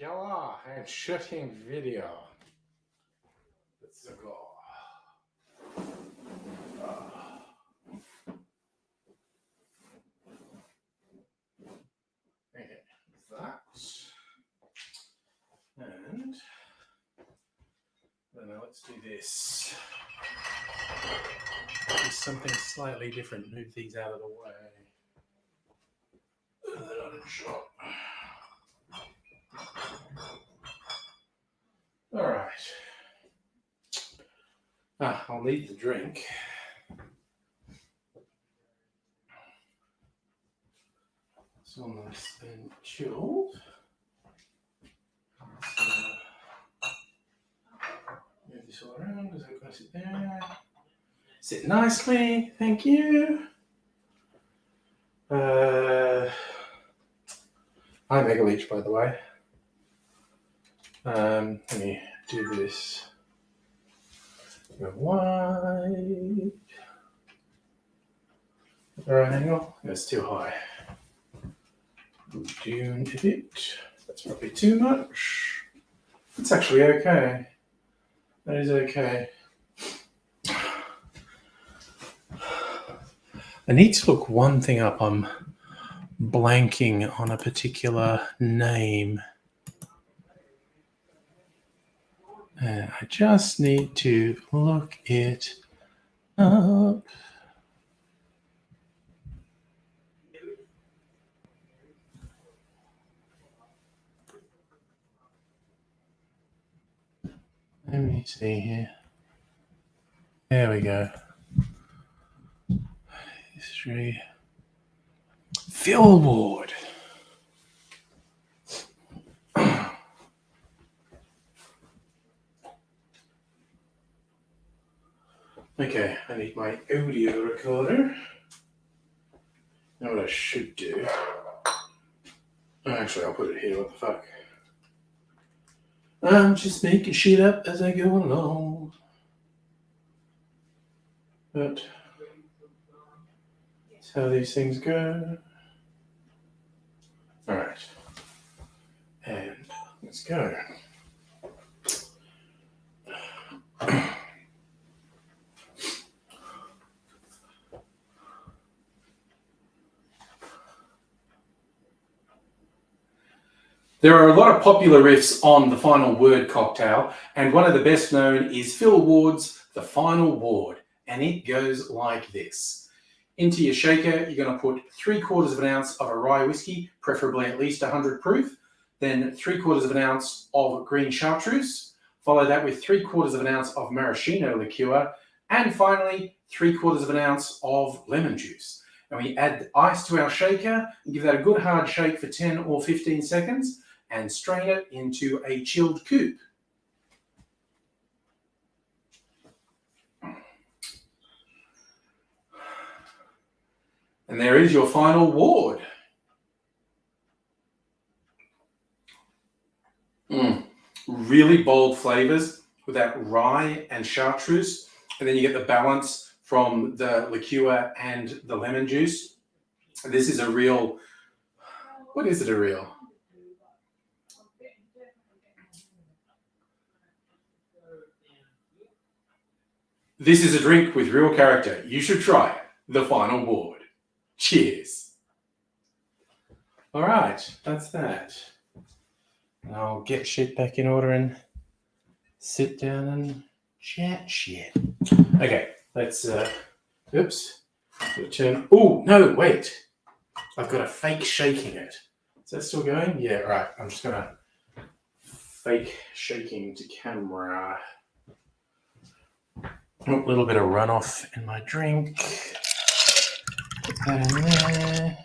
Yeah, I'm shooting video. Let's go. Okay, that. And then let's do this. Do something slightly different. Move these out of the way. They're not in shot. All right. I'll need the drink. It's all nice and chilled. So, move this all around. Does that go sit there? Sit nicely. Thank you. I'm Mega Leech, by the way. Let me do this. Go wide. The right angle. That's too high. Go down a bit. That's probably too much. It's actually okay. That is okay. I need to look one thing up. I'm blanking on a particular name. And I just need to look it up. Let me see here. There we go. History. Phil Ward. Okay, I need my audio recorder. Now what I should do. Actually, I'll put it here. What the fuck? I'm just making shit up as I go along. But that's how these things go. Alright. And let's go. There are a lot of popular riffs on the Final Word cocktail, and one of the best known is Phil Ward's The Final Word, and it goes like this. Into your shaker, you're going to put 3/4 of an ounce of a rye whiskey, preferably at least 100 proof, then 3/4 of an ounce of green chartreuse, follow that with 3/4 of an ounce of maraschino liqueur, and finally 3/4 of an ounce of lemon juice. And we add ice to our shaker and give that a good hard shake for 10 or 15 seconds and strain it into a chilled coupe. And there is your Final Ward. Really bold flavors with that rye and chartreuse. And then you get the balance from the liqueur and the lemon juice. This is a real, what is it a real? This is a drink with real character. You should try it. The Final Ward. Cheers. All right, that's that. I'll get shit back in order and sit down and chat shit. Okay, let's, oops. Turn. Oh, no, wait. I've got a fake shaking it. Is that still going? Yeah, right. I'm just going to fake shaking to camera. A little bit of runoff in my drink. Put that in there.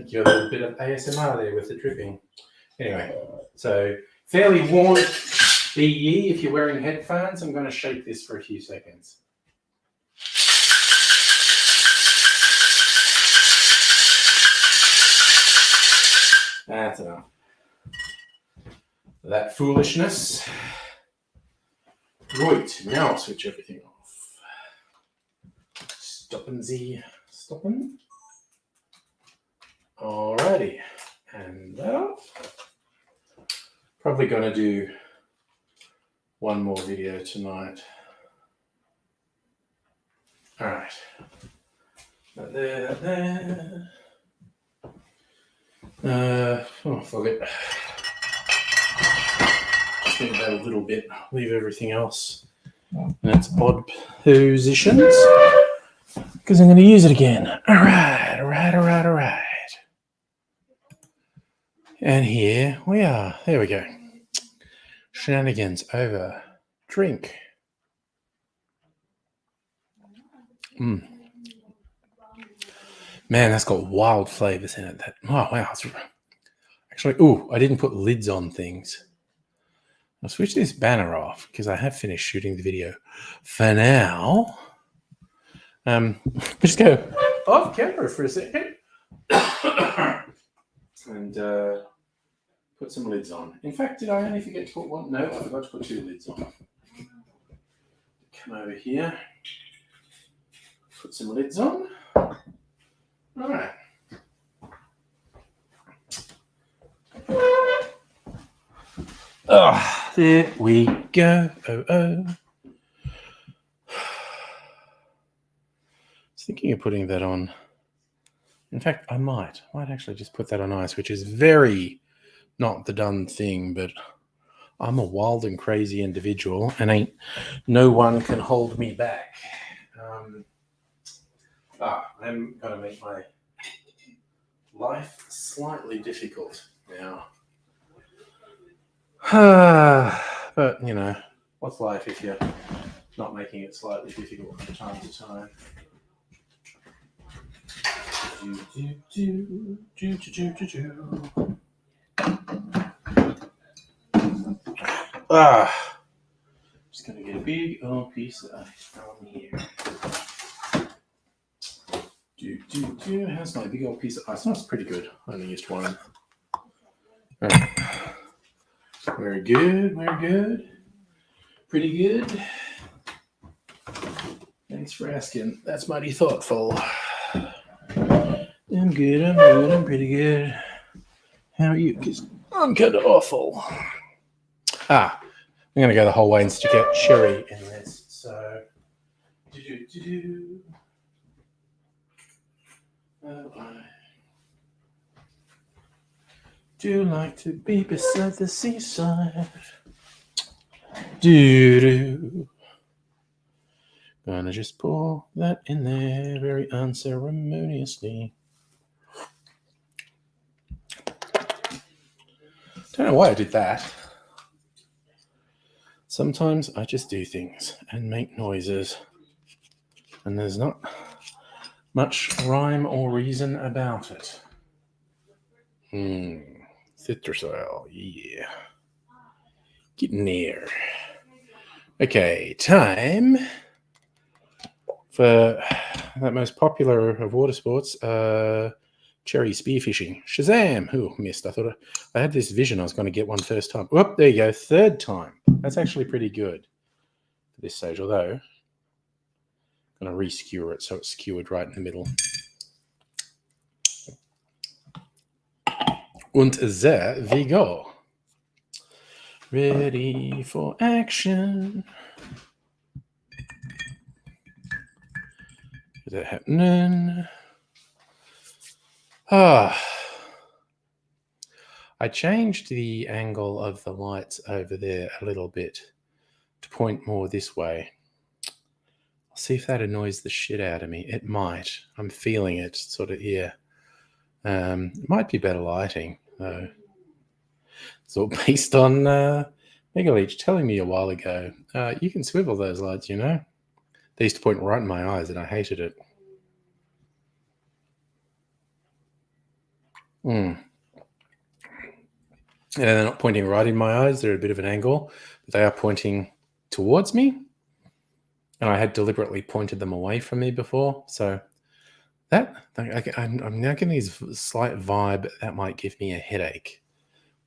Get a little bit of ASMR there with the dripping. Anyway, so fairly warm be ye if you're wearing headphones. I'm going to shake this for a few seconds. That's enough. That foolishness. Right, now I'll switch everything off. Stoppen. Alrighty, and that off. Probably going to do one more video tonight. Alright. That there. Forget. Just think that a little bit. Leave everything else in its odd positions. Because I'm going to use it again. Alright. And here we are. There we go. Shenanigans over. Drink. Man, that's got wild flavors in it. Oh, wow. Actually, I didn't put lids on things. I'll switch this banner off because I have finished shooting the video. For now, just go off camera for a second and put some lids on. In fact, did I only forget to put one? No, I forgot to put 2 lids on. Come over here. Put some lids on. All right. There we go. I was thinking of putting that on. In fact, I might actually just put that on ice, which is very not the done thing, but I'm a wild and crazy individual, and no one can hold me back. I'm going to make my life slightly difficult now. But, what's life if you're not making it slightly difficult from time to time? Just going to get a big old piece of ice from here. How's my big old piece of ice? That's pretty good. I only used one. Right. Very good. Pretty good. Thanks for asking. That's mighty thoughtful. I'm good. I'm pretty good. How are you? Because I'm kind of awful. I'm going to go the whole way and stick out cherry in this. So, I do like to be beside the seaside. Gonna just pour that in there very unceremoniously. Don't know why I did that. Sometimes I just do things and make noises, and there's not much rhyme or reason about it. Citrus oil, yeah. Getting there. Okay, time for that most popular of water sports, cherry spearfishing. Shazam! Ooh, missed. I thought I had this vision I was going to get one first time. Whoop, there you go, 3rd time. That's actually pretty good at this stage, although I'm going to re-skewer it so it's skewered right in the middle. Und there we go. Ready for action. Is that happening? I changed the angle of the lights over there a little bit to point more this way. I'll see if that annoys the shit out of me. It might. I'm feeling it sort of here. It might be better lighting, though. It's all based on Megaleech telling me a while ago, you can swivel those lights, They used to point right in my eyes, and I hated it. And they're not pointing right in my eyes. They're a bit of an angle, but they are pointing towards me. And I had deliberately pointed them away from me before. So I'm now getting this slight vibe that might give me a headache.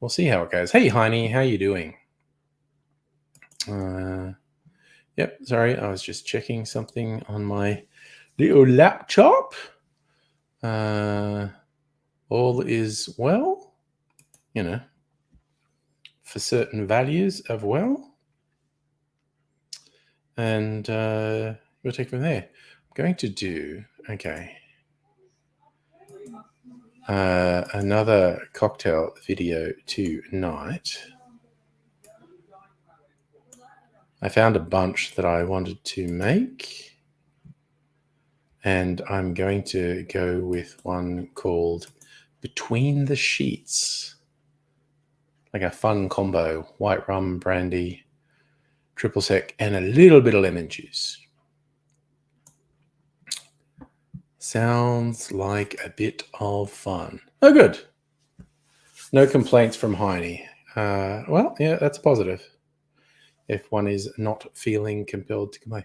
We'll see how it goes. Hey, Heine, how you doing? Yep, sorry, I was just checking something on my little laptop. All is well, for certain values of well. And we'll take from there. I'm going to do, another cocktail video tonight. I found a bunch that I wanted to make, and I'm going to go with one called Between the Sheets. Like a fun combo, white rum, brandy, triple sec, and a little bit of lemon juice. Sounds like a bit of fun. Oh, good. No complaints from Heine. Well, yeah, that's positive. If one is not feeling compelled to complain.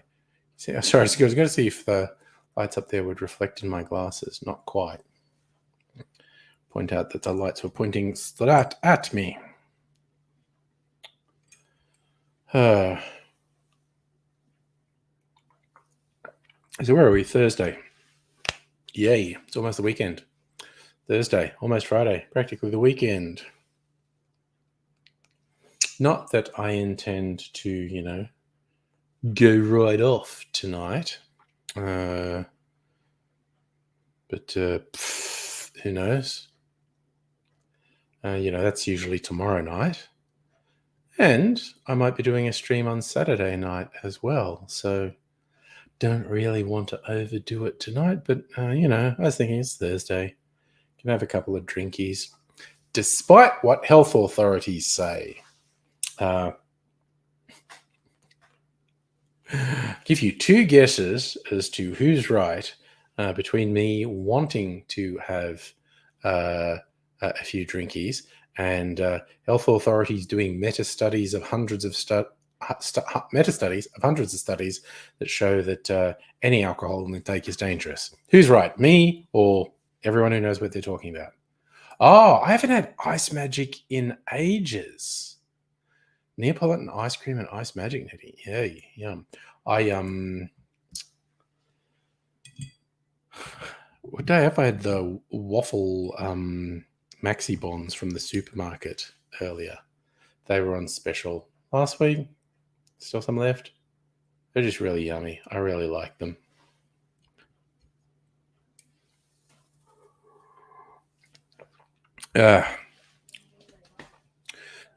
Sorry, I was going to see if the lights up there would reflect in my glasses. Not quite. Point out that the lights were pointing straight at me. So where are we? Thursday. Yay, it's almost the weekend. Thursday, almost Friday, practically the weekend. Not that I intend to, go right off tonight. But who knows? That's usually tomorrow night. And I might be doing a stream on Saturday night as well. So don't really want to overdo it tonight. But, I was thinking it's Thursday. Can have a couple of drinkies. Despite what health authorities say. Give you two guesses as to who's right between me wanting to have a few drinkies and health authorities doing meta-studies of hundreds of studies that show that any alcohol intake is dangerous. Who's right, me or everyone who knows what they're talking about? Oh, I haven't had Ice Magic in ages. Neapolitan ice cream and Ice Magic, Nettie. Yeah, yum. What day have I had the waffle maxi bonds from the supermarket earlier? They were on special last week. Still some left. They're just really yummy. I really like them.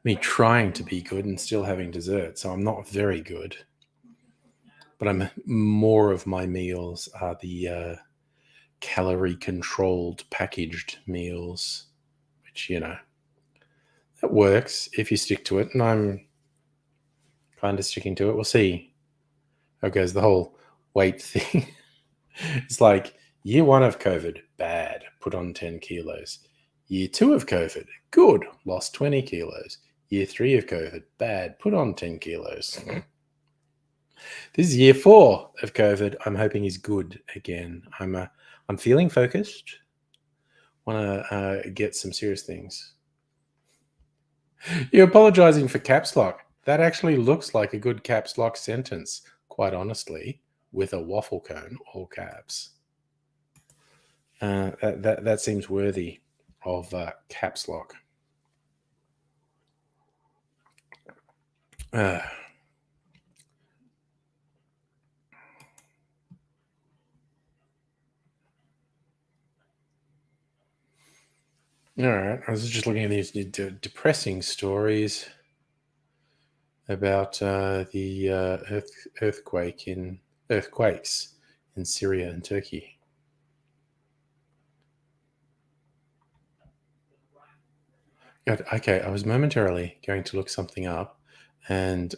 Me trying to be good and still having dessert, so I'm not very good. But more of my meals are the calorie-controlled packaged meals, which, that works if you stick to it, and I'm kind of sticking to it. We'll see how it goes. The whole weight thing. It's like year 1 of COVID, bad, put on 10 kilos. Year 2 of COVID, good, lost 20 kilos. Year 3 of COVID, bad, put on 10 kilos. This is year 4 of COVID. I'm hoping is good again. I'm feeling focused. Want to get some serious things. You're apologizing for caps lock. That actually looks like a good caps lock sentence, quite honestly, with a waffle cone, all caps. That seems worthy of caps lock. All right, I was just looking at these depressing stories about the earthquakes in Syria and Turkey. Okay, I was momentarily going to look something up, and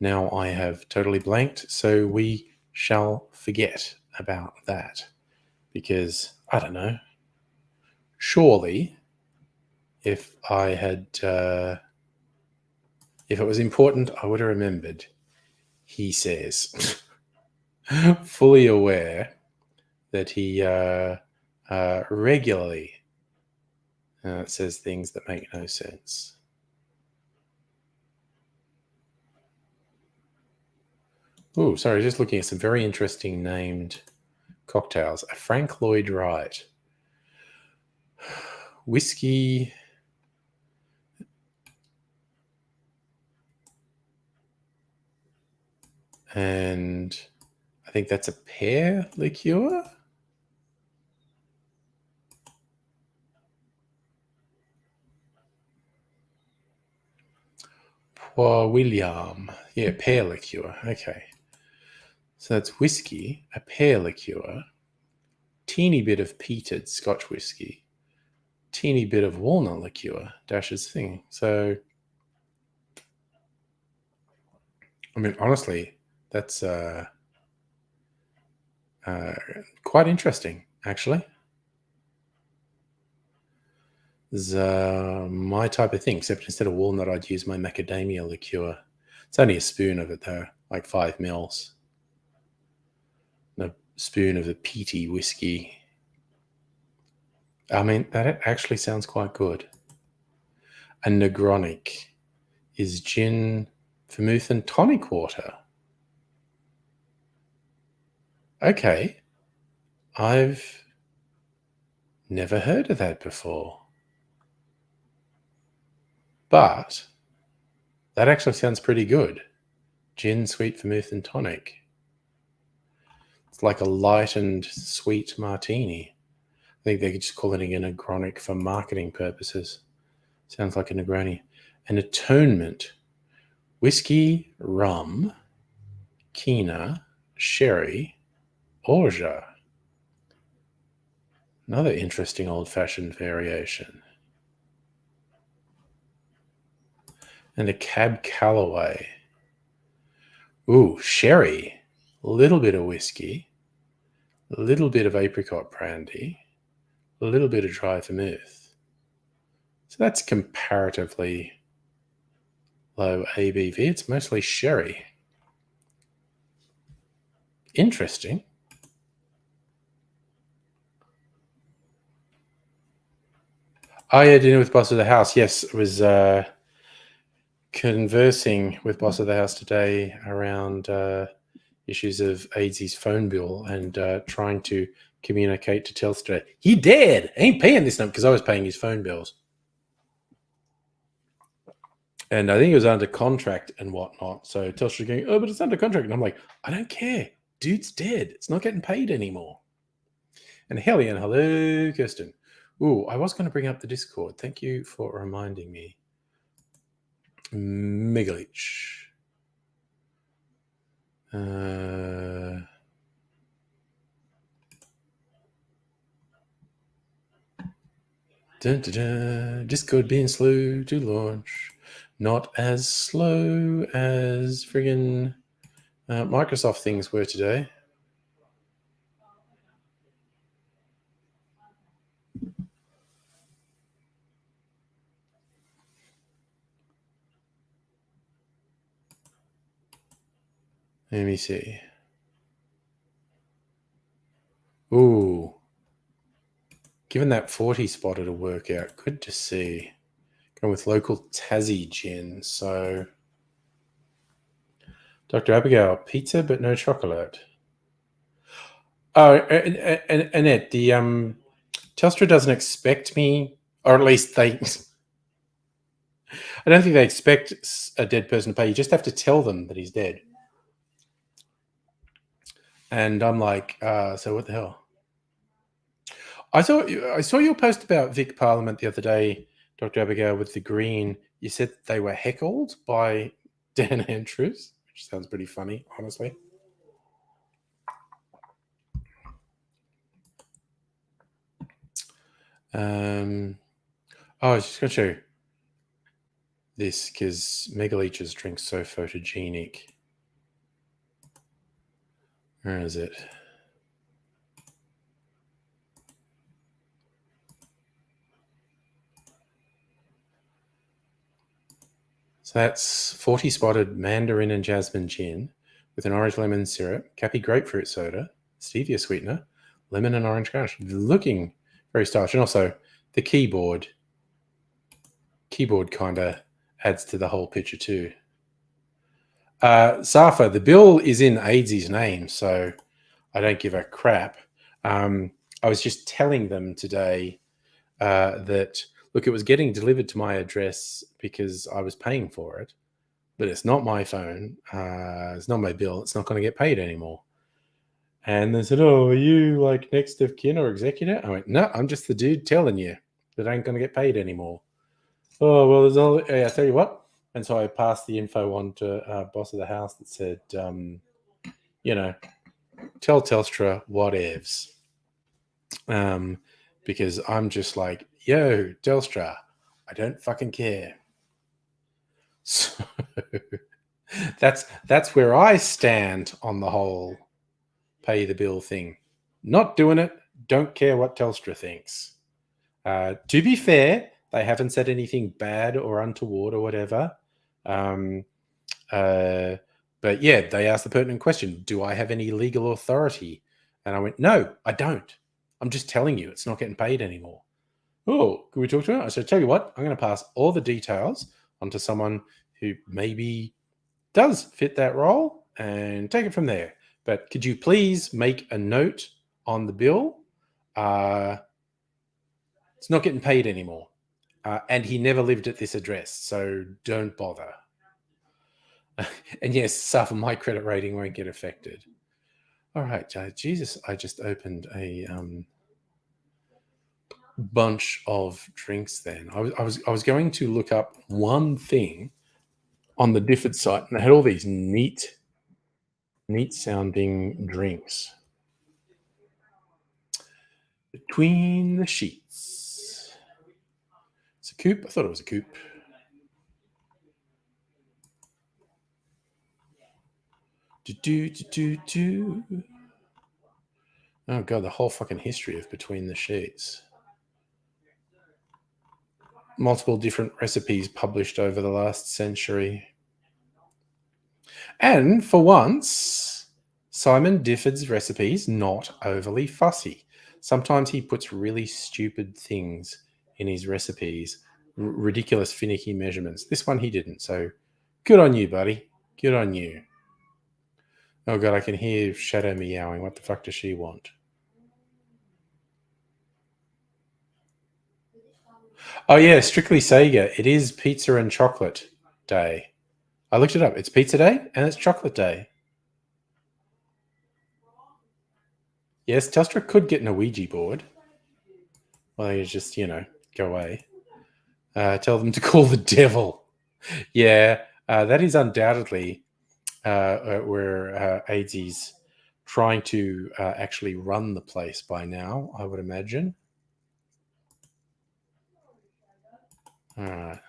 now I have totally blanked, so we shall forget about that, because, I don't know, surely if I had, if it was important, I would have remembered. He says, fully aware that he regularly says things that make no sense. Oh, sorry, just looking at some very interesting named cocktails. A Frank Lloyd Wright. Whiskey. And I think that's a pear liqueur. Poor William. Yeah, pear liqueur. Okay. So that's whiskey, a pear liqueur, teeny bit of peated Scotch whiskey, teeny bit of walnut liqueur, Dash's thing. So, I mean, honestly, that's quite interesting, actually. It's my type of thing, except instead of walnut, I'd use my macadamia liqueur. It's only a spoon of it, though, like 5 mils. A spoon of the peaty whiskey. I mean, that actually sounds quite good. A Negronic is gin, vermouth, and tonic water. Okay. I've never heard of that before. But that actually sounds pretty good. Gin, sweet vermouth, and tonic. It's like a light and sweet martini. I think they could just call it a Negronic for marketing purposes. Sounds like a Negroni. An atonement. Whiskey, rum, Kina, sherry, orge. Another interesting old-fashioned variation. And a Cab Callaway. Ooh, sherry. A little bit of whiskey. A little bit of apricot brandy. A little bit of dry vermouth. So that's comparatively low ABV. It's mostly sherry. Interesting. Oh, yeah, dinner with Boss of the House. Yes, it was conversing with Boss of the House today around issues of AIDS's phone bill and trying to communicate to Telstra. He dead. Ain't paying this time because I was paying his phone bills. And I think it was under contract and whatnot. So Telstra going, oh, but it's under contract. And I'm like, I don't care. Dude's dead. It's not getting paid anymore. And Hellion, hello, Kirsten. Ooh, I was going to bring up the Discord. Thank you for reminding me. Megalich. Dun, dun, dun. Discord being slow to launch. Not as slow as friggin' Microsoft things were today. Let me see. Ooh. Given that 40 spot at a workout, good to see. Going with local Tassie gin. So, Dr. Abigail, pizza but no chocolate. Oh, and Annette, the Telstra doesn't expect me, or at least they. I don't think they expect a dead person to pay. You just have to tell them that he's dead. And I'm like, so what the hell? I saw your post about Vic Parliament the other day, Dr. Abigail, with the Green. You said they were heckled by Dan Andrews, which sounds pretty funny, honestly. I was just going to show you this because Megaleech's drink's so photogenic. Where is it? So that's 40 spotted mandarin and jasmine gin with an orange lemon syrup, Cappy grapefruit soda, stevia sweetener, lemon and orange garnish. Looking very stylish. And also the keyboard kind of adds to the whole picture too. Safa, the bill is in AIDS's name, so I don't give a crap. I was just telling them today that, look, it was getting delivered to my address because I was paying for it, but it's not my phone. It's not my bill. It's not going to get paid anymore. And they said, oh, are you like next of kin or executor? I went, no, I'm just the dude telling you that I ain't going to get paid anymore. Oh, well, there's all, I tell you what. And so I passed the info on to boss of the house that said, tell Telstra whatevs. Because I'm just like, yo, Telstra, I don't fucking care. So that's where I stand on the whole pay the bill thing. Not doing it. Don't care what Telstra thinks. To be fair, they haven't said anything bad or untoward or whatever. But yeah, they asked the pertinent question, do I have any legal authority? And I went, no, I don't. I'm just telling you it's not getting paid anymore. Oh, can we talk to her? I said, tell you what, I'm going to pass all the details onto someone who maybe does fit that role and take it from there. But could you please make a note on the bill? It's not getting paid anymore. And he never lived at this address, so don't bother. And yes, Safa, my credit rating won't get affected. All right, Jesus, I just opened a bunch of drinks then. I was going to look up one thing on the Difford site, and they had all these neat sounding drinks. Between the Sheets. It's a coupe. I thought it was a coupe. Oh god, the whole fucking history of Between the Sheets. Multiple different recipes published over the last century. And for once, Simon Difford's recipes not overly fussy. Sometimes he puts really stupid things in his recipes, ridiculous finicky measurements. This one he didn't, so good on you, buddy. Good on you. Oh god, I can hear Shadow meowing. What the fuck does she want? Oh yeah, strictly Sega. It is Pizza and Chocolate Day. I looked it up. It's Pizza Day and it's Chocolate Day. Yes, Telstra could get an Ouija board. Well, you just, go away. Tell them to call the devil. Yeah, that is undoubtedly where AIDS's trying to actually run the place by now, I would imagine. All right.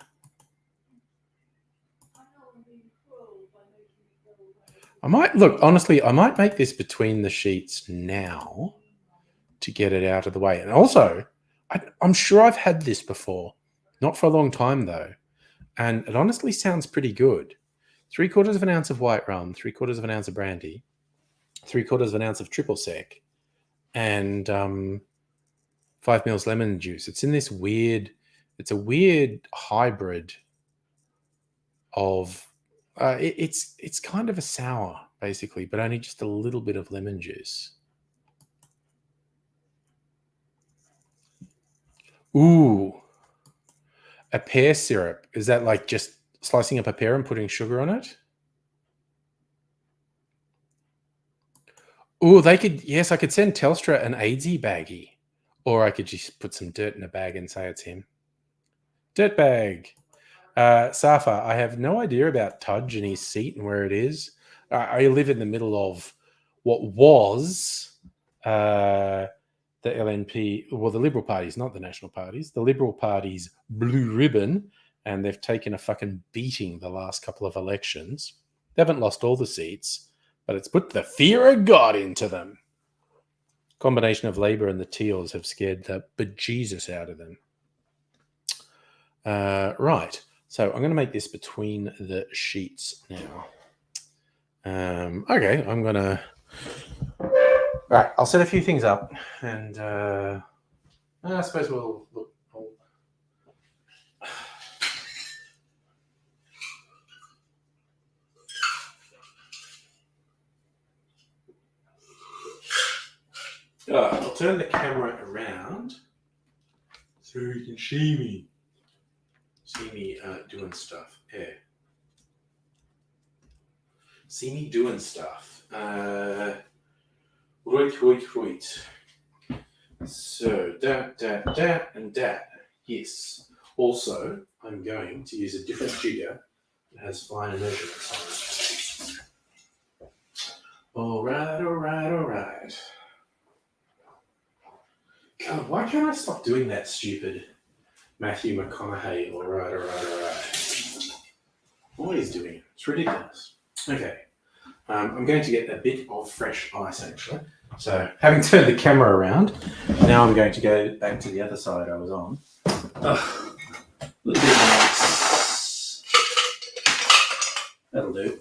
I might make this Between the Sheets now to get it out of the way. And also, I'm sure I've had this before, not for a long time though, and it honestly sounds pretty good. 3/4 of an ounce of white rum, 3/4 of an ounce of brandy, 3/4 of an ounce of triple sec, and 5 mils lemon juice. It's in this weird. It's a weird hybrid of. It's kind of a sour basically, but only just a little bit of lemon juice. Ooh, a pear syrup. Is that like just slicing up a pear and putting sugar on it? Oh, they could. Yes, I could send Telstra an AIDSy baggie, or I could just put some dirt in a bag and say it's him. Dirt bag. Safa, I have no idea about Tudge and his seat and where it is. I live in the middle of what was the LNP, well, the Liberal Party's, not the National Party's, the Liberal Party's blue ribbon, and they've taken a fucking beating the last couple of elections. They haven't lost all the seats, but it's put the fear of God into them. Combination of Labor and the Teals have scared the bejesus out of them. Right. So I'm going to make this between the sheets now. Okay, I'm going to... Right, I'll set a few things up, and I suppose we'll look. I'll turn the camera around so you can see me. Doing stuff. Yeah. See me doing stuff. Right. So that, and that. Yes. Also, I'm going to use a different jigger that has finer measurements on it. All right. God, why can't I stop doing that stupid Matthew McConaughey? All right. Always doing it. It's ridiculous. Okay. I'm going to get a bit of fresh ice, actually. So, having turned the camera around, now I'm going to go back to the other side I was on. A little bit of ice. That'll do.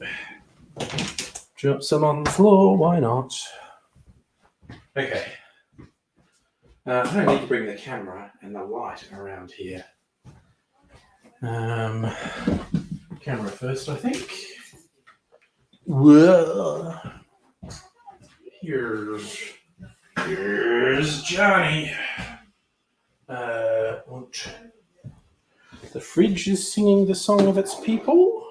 Drop some on the floor, why not? Okay. I don't need to bring the camera and the light around here. Camera first, I think. Whoa. Here's Johnny. The fridge is singing the song of its people.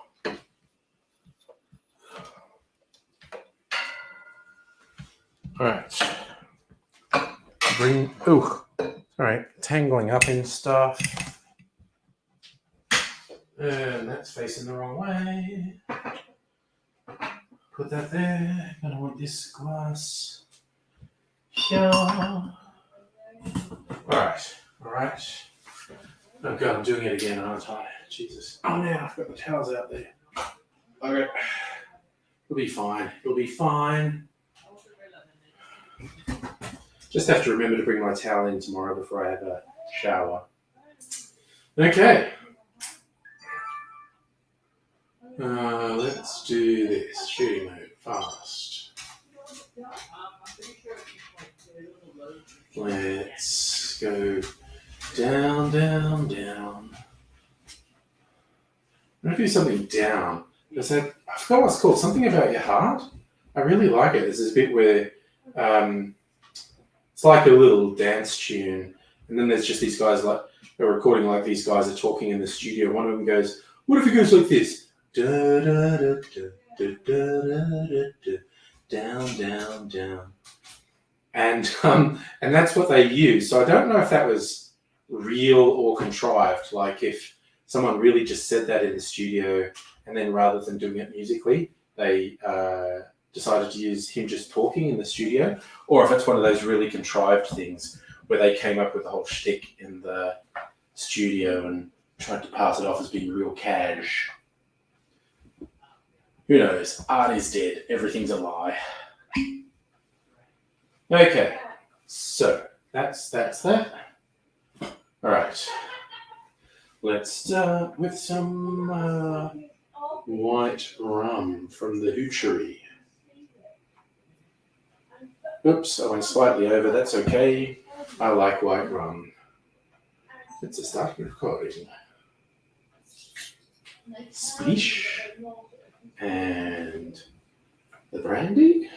All right. Tangling up in stuff. And that's facing the wrong way. Put that there. Gonna want this glass here. All right. Oh God, I'm doing it again, aren't I? Jesus. Oh man, I've got the towels out there. Okay. It'll be fine. Just have to remember to bring my towel in tomorrow before I have a shower. Okay. Let's do this. Shooting mode. Fast. Let's go down. I'm going to do something down. I forgot what it's called. Something about your heart. I really like it. There's this bit where it's like a little dance tune. And then there's just these guys they're recording like these guys are talking in the studio. One of them goes, what if it goes like this? Da, da, da, da, da, da, da, down. And that's what they use. So I don't know if that was real or contrived. Like if someone really just said that in the studio and then rather than doing it musically, they decided to use him just talking in the studio, or if it's one of those really contrived things where they came up with the whole shtick in the studio and tried to pass it off as being real cash. Who knows? Art is dead. Everything's a lie. Okay, so that's that. All right. Let's start with some white rum from the hoochery. Oops, I went slightly over. That's okay. I like white rum. It's a start recording. Splish. And the brandy.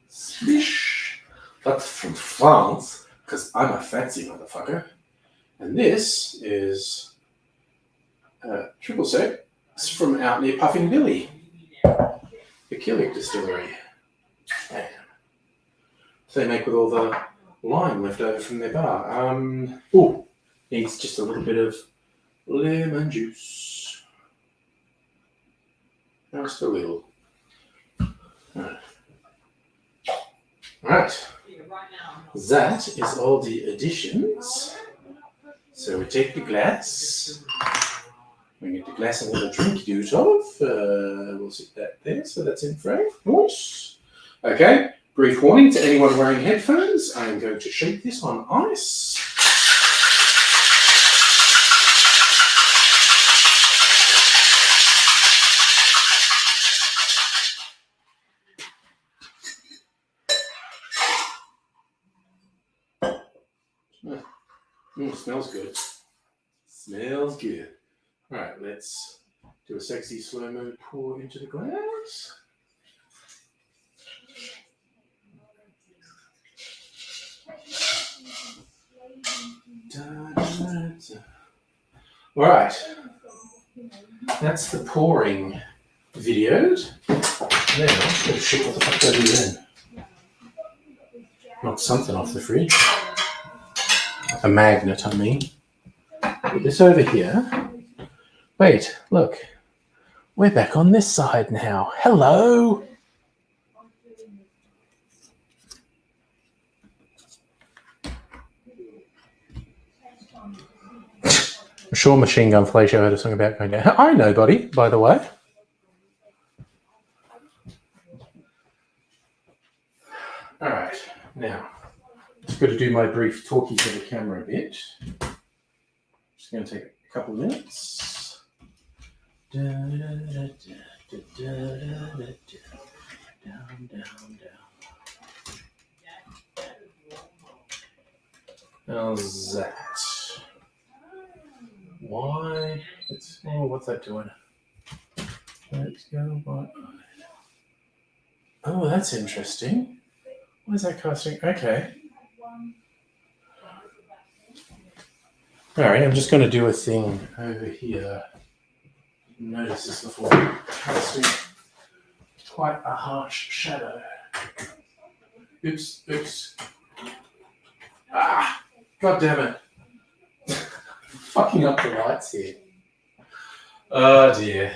Splish. That's from France, because I'm a fancy motherfucker. And this is triple sec. It's from out near Puffing Billy, the Killick distillery. Man. They make with all the lime left over from their bar. Needs just a little bit of lemon juice. Just a little. Right. That is all the additions. So we take the glass. We get the glass and a drink out of. We'll sit that there, so that's in frame. Nice. Okay. Brief warning to anyone wearing headphones, I'm going to shake this on ice. Smells good. Smells good. All right, let's do a sexy slow-mo pour into the glass. All right, that's the pouring videoed. Now, oh shit, what the fuck did I do then? Knocked something off the fridge. A magnet, I mean. Put this over here. Wait, look. We're back on this side now. Hello! I'm sure Machine Gun Felicia heard a song about going down. I know, buddy, by the way. All right, now, just got to do my brief talkie to the camera a bit. Just going to take a couple of minutes. Down. How's that? Why? What's that doing? Let's go by. Oh, that's interesting. Why is that casting? Okay. All right, I'm just going to do a thing over here. Notice this before casting quite a harsh shadow. Oops. Ah, God damn it. Fucking up the lights here. Oh dear.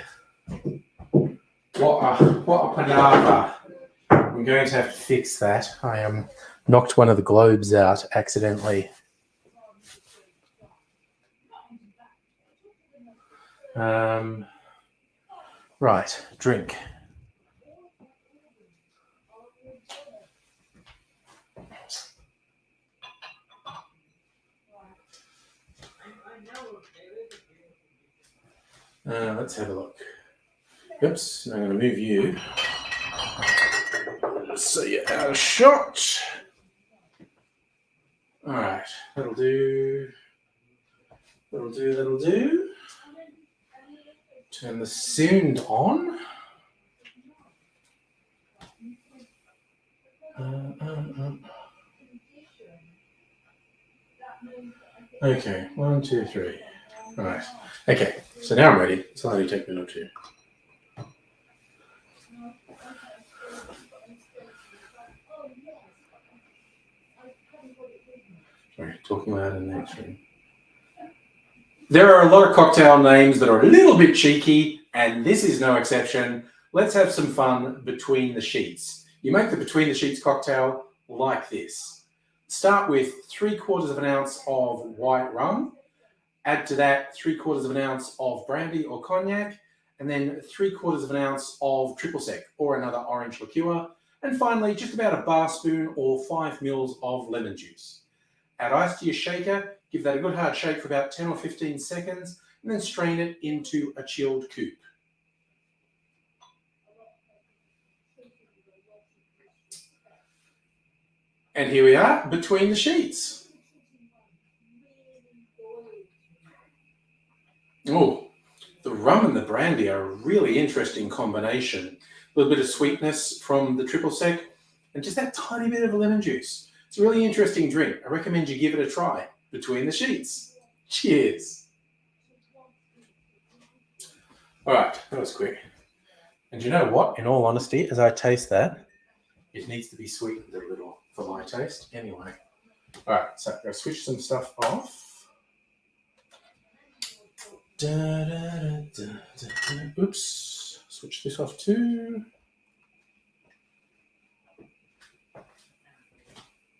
What a palaver. I'm going to have to fix that. I knocked one of the globes out accidentally. Right, drink. Let's have a look. Oops, I'm going to move you so you're out of shot. All right, that'll do. Turn the sound on. Okay, 1, 2, 3. All right. Okay, so now I'm ready. It's only take a minute or two. Sorry, talking loud in the next room. There are a lot of cocktail names that are a little bit cheeky, and this is no exception. Let's have some fun between the sheets. You make the between the sheets cocktail like this. Start with 3/4 ounce of white rum. Add to that 3/4 ounce of brandy or cognac, and then 3/4 ounce of triple sec or another orange liqueur. And finally, just about a bar spoon or 5 mils of lemon juice. Add ice to your shaker, give that a good hard shake for about 10 or 15 seconds, and then strain it into a chilled coupe. And here we are, between the sheets. Oh, the rum and the brandy are a really interesting combination. A little bit of sweetness from the triple sec, and just that tiny bit of lemon juice. It's a really interesting drink. I recommend you give it a try. Between the sheets. Cheers. All right, that was quick. And you know what? In all honesty, as I taste that, it needs to be sweetened a little for my taste. Anyway. All right, so I'm going to switch some stuff off. Oops. Switch this off too.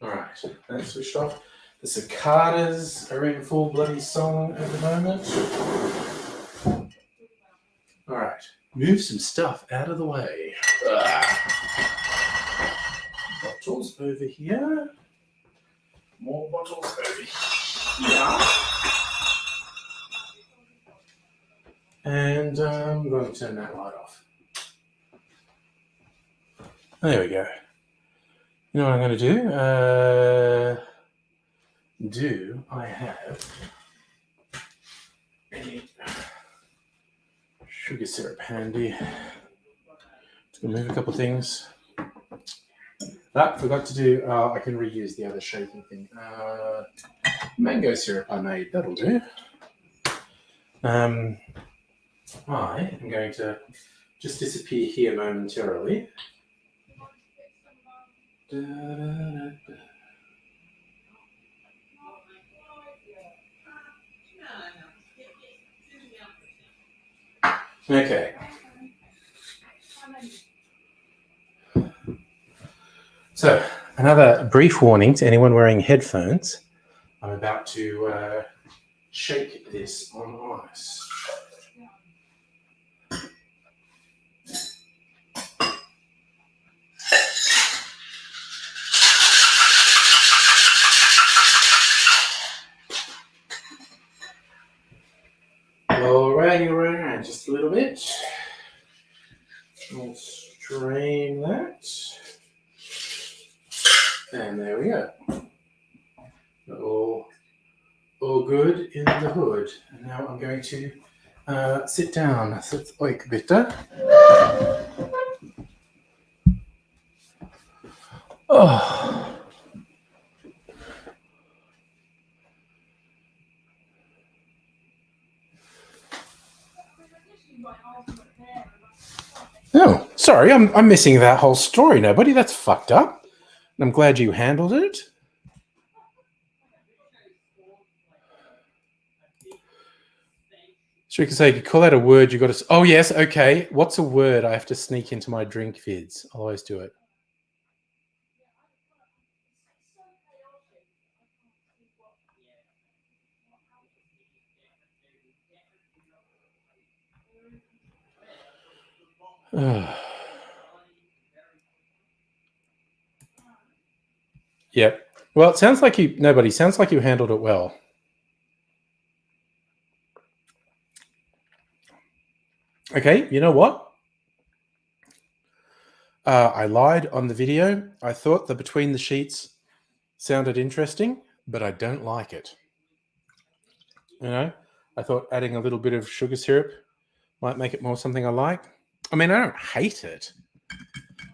All right, that's switched off. The cicadas are in full bloody song at the moment. All right, move some stuff out of the way. over here. More bottles over here. And I'm going to turn that light off. There we go. You know what I'm going to do? Do I have any sugar syrup handy? Just going to move a couple of things. That forgot to do. I can reuse the other shaking thing. Mango syrup I made. That'll do. I am going to just disappear here momentarily. Okay. So, another brief warning to anyone wearing headphones. I'm about to shake this on ice. Alright, just a little bit. We'll strain that. And there we go. All good in the hood. And now I'm going to sit down. Sit like bitte. Oh. Oh, sorry, I'm missing that whole story, nobody. That's fucked up. I'm glad you handled it. So you can say, you call out a word, you got to... Oh, yes, okay. What's a word I have to sneak into my drink vids? I'll always do it. Yep. Well, it sounds like you... Nobody. Sounds like you handled it well. Okay, you know what? I lied on the video. I thought the Between the Sheets sounded interesting, but I don't like it. You know, I thought adding a little bit of sugar syrup might make it more something I like. I mean, I don't hate it,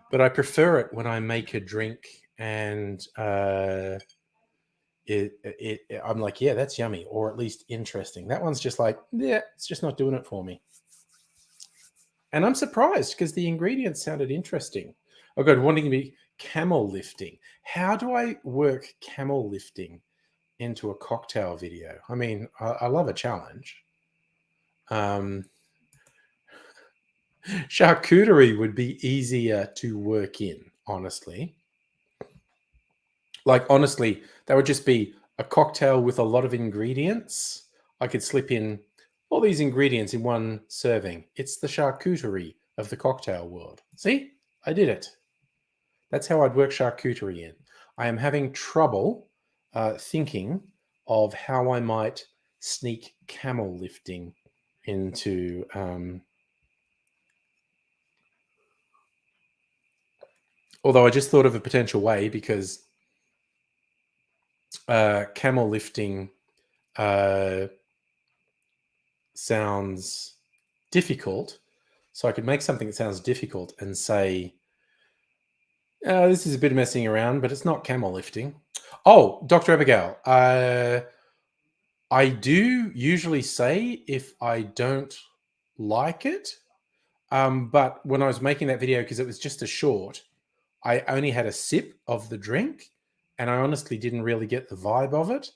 but I prefer it when I make a drink and I'm like, yeah, that's yummy, or at least interesting. That one's just like, yeah, it's just not doing it for me. And I'm surprised because the ingredients sounded interesting. Oh God, wanting to be camel lifting. How do I work camel lifting into a cocktail video? I mean, I love a challenge. Charcuterie would be easier to work in, honestly. Like, honestly, that would just be a cocktail with a lot of ingredients. I could slip in all these ingredients in one serving. It's the charcuterie of the cocktail world. See? I did it. That's how I'd work charcuterie in. I am having trouble thinking of how I might sneak camel lifting into... although I just thought of a potential way because camel lifting sounds difficult. So I could make something that sounds difficult and say, this is a bit of messing around, but it's not camel lifting. Oh, Dr. Abigail, I do usually say if I don't like it, but when I was making that video, because it was just a short, I only had a sip of the drink and I honestly didn't really get the vibe of it.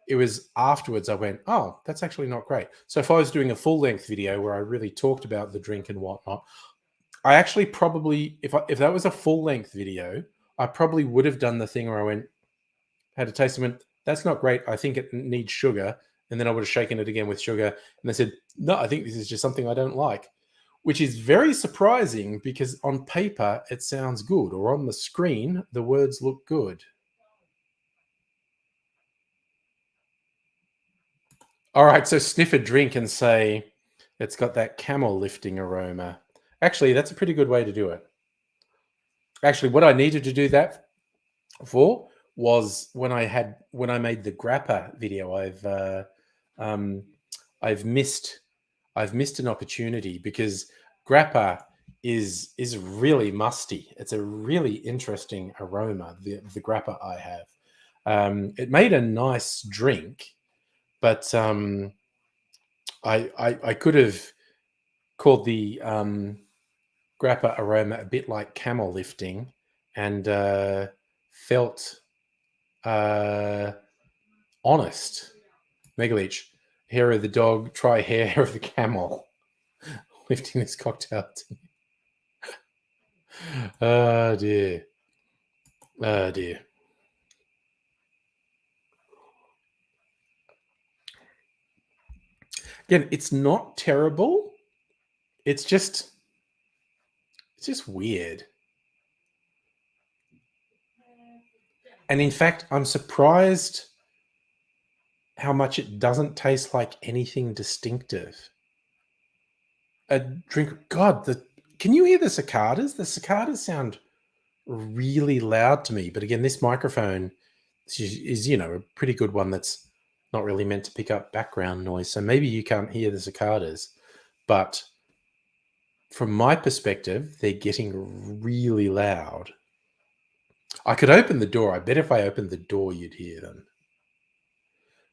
It was afterwards I went, oh, that's actually not great. So if I was doing a full-length video where I really talked about the drink and whatnot, I actually probably, if that was a full-length video, I probably would have done the thing where I went, had a taste and went, that's not great. I think it needs sugar. And then I would have shaken it again with sugar. And they said, no, I think this is just something I don't like. which is very surprising because on paper it sounds good, or on the screen the words look good. All right, so sniff a drink and say it's got that camel lifting aroma. Actually, that's a pretty good way to do it. Actually, what I needed to do that for was when I made the grappa video. Um, I've missed I've missed an opportunity because grappa is really musty. It's a really interesting aroma. The grappa I have, it made a nice drink, but I could have called the grappa aroma a bit like camel lifting, and felt uh, honest. Megalich, hair of the dog, try hair of the camel. Lifting this cocktail. Oh dear. Oh dear. Again, it's not terrible. It's just weird. And in fact, I'm surprised how much it doesn't taste like anything distinctive. A drink. God, can you hear the cicadas? The cicadas sound really loud to me. But again, this microphone is a pretty good one that's not really meant to pick up background noise. So maybe you can't hear the cicadas, but from my perspective, they're getting really loud. I could open the door. I bet if I opened the door, you'd hear them.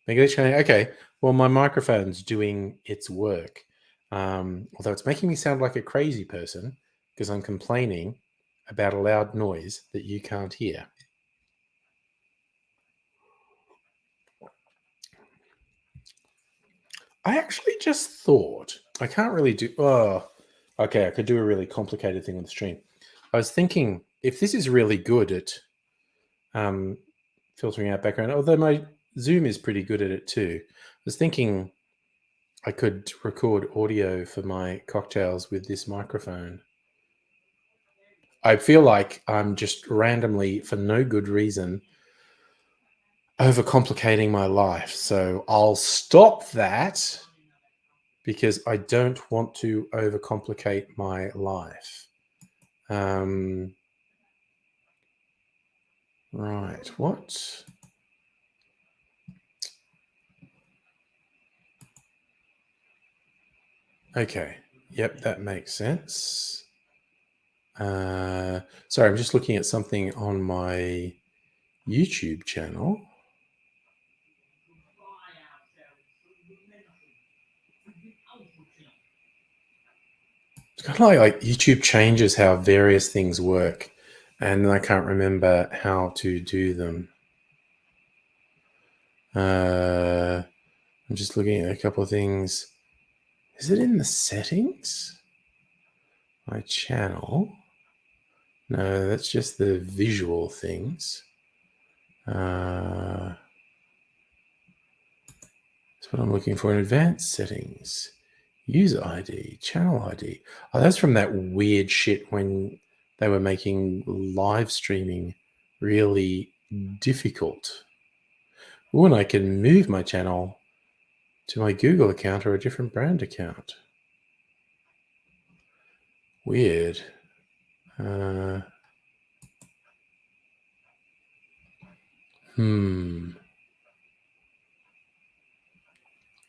Okay, well, my microphone's doing its work. Although it's making me sound like a crazy person because I'm complaining about a loud noise that you can't hear. I actually just thought I can't really do. Oh, okay. I could do a really complicated thing on the stream. I was thinking if this is really good at filtering out background, although my Zoom is pretty good at it too. I was thinking I could record audio for my cocktails with this microphone. I feel like I'm just randomly, for no good reason, overcomplicating my life. So I'll stop that because I don't want to overcomplicate my life. Right, what? Okay, yep, that makes sense. Sorry, I'm just looking at something on my YouTube channel. It's kind of like YouTube changes how various things work, and I can't remember how to do them. I'm just looking at a couple of things. Is it in the settings? My channel? No, that's just the visual things. That's what I'm looking for in advanced settings. User ID, channel ID. Oh, that's from that weird shit when they were making live streaming really difficult. Ooh, and I can move my channel to my Google account or a different brand account. Weird.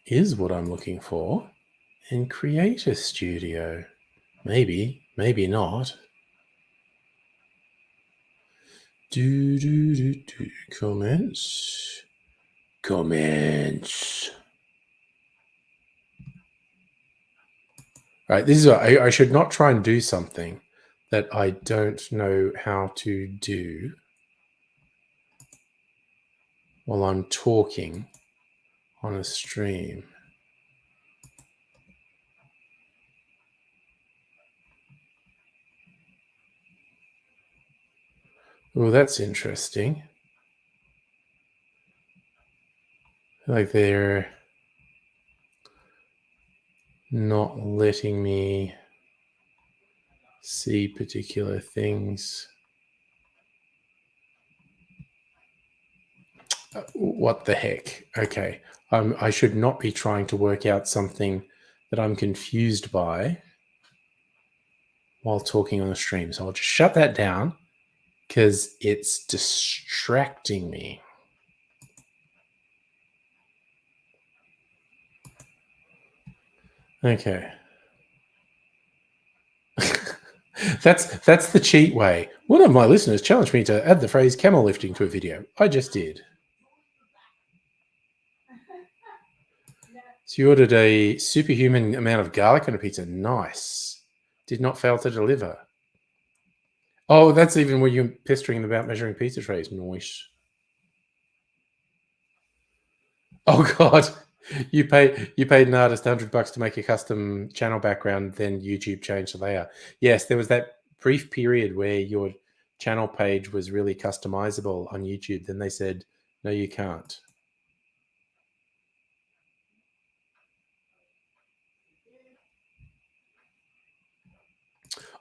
Is what I'm looking for in Creator Studio. Maybe, maybe not. Comments. Right, this is what I should not try and do something that I don't know how to do while I'm talking on a stream. Oh, that's interesting. Like they're not letting me. See particular things. What the heck? Okay. I should not be trying to work out something that I'm confused by while talking on the stream. So I'll just shut that down because it's distracting me. Okay. That's the cheat way. One of my listeners challenged me to add the phrase camel lifting to a video. I just did. So you ordered a superhuman amount of garlic on a pizza. Nice. Did not fail to deliver. Oh, that's even where you're pestering about measuring pizza trays. Nice. Oh God. You paid an artist $100 to make a custom channel background, then YouTube changed the layout. Yes, there was that brief period where your channel page was really customizable on YouTube. Then they said, no, you can't.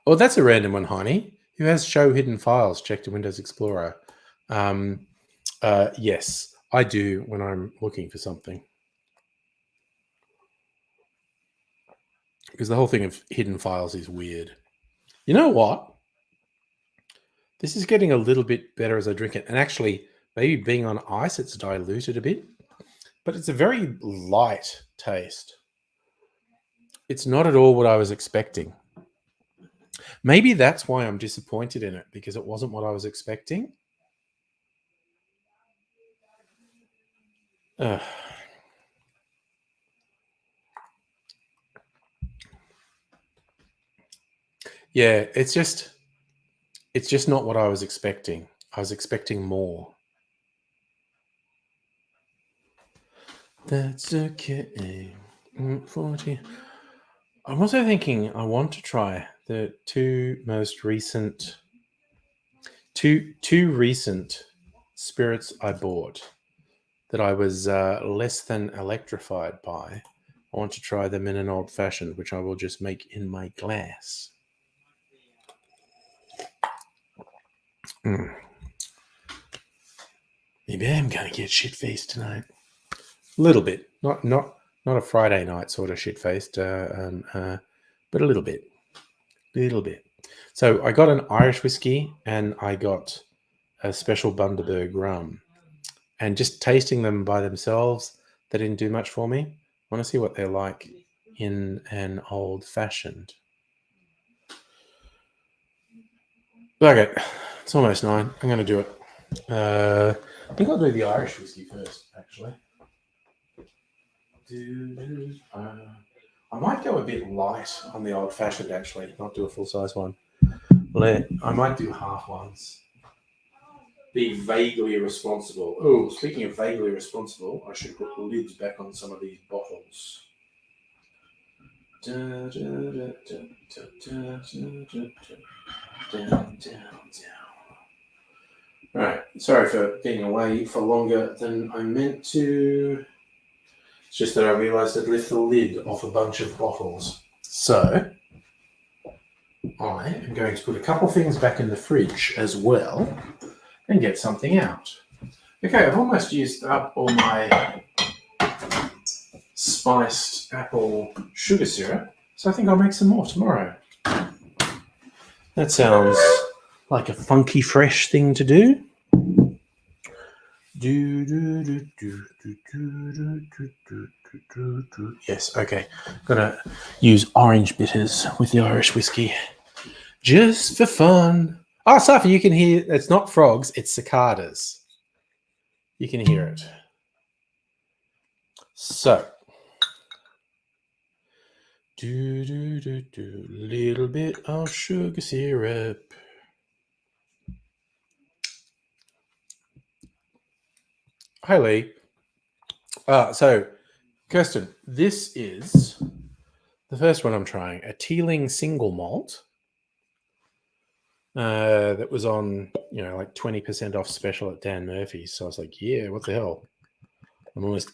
Oh, that's a random one, Heine. Who has show hidden files checked in Windows Explorer? Yes, I do when I'm looking for something. Because the whole thing of hidden files is weird. You know what? This is getting a little bit better as I drink it. And actually, maybe being on ice, it's diluted a bit. But it's a very light taste. It's not at all what I was expecting. Maybe that's why I'm disappointed in it, because it wasn't what I was expecting. Yeah, it's just not what I was expecting. I was expecting more. That's okay. 40. I'm also thinking I want to try the two recent spirits I bought that I was less than electrified by. I want to try them in an old fashioned, which I will just make in my glass. Maybe I'm gonna get shit faced tonight. A little bit, not a Friday night sort of shit faced, but a little bit. So I got an Irish whiskey and I got a special Bundaberg rum, and just tasting them by themselves, they didn't do much for me. I want to see what they're like in an old fashioned. Okay, it's almost 9. I'm going to do it. I think I'll do the Irish whiskey first, actually. I might go a bit light on the old fashioned, actually, not do a full size one. I might do half ones. Be vaguely irresponsible. Oh, speaking of vaguely irresponsible, I should put the lids back on some of these bottles. Right, sorry for getting away for longer than I meant to. It's just that I realised I'd left the lid off a bunch of bottles. So, I am going to put a couple things back in the fridge as well and get something out. Okay, I've almost used up all my spiced apple sugar syrup, so I think I'll make some more tomorrow. That sounds like a funky fresh thing to do. Yes, okay. Gonna use orange bitters with the Irish whiskey. Just for fun. Oh, Safi, you can hear, it's not frogs, it's cicadas. You can hear it. So, little bit of sugar syrup. Hi, Lee. So, Kirsten, this is the first one I'm trying, a Teeling single malt. That was on, like 20% off special at Dan Murphy's. So I was like, yeah, what the hell? I'm almost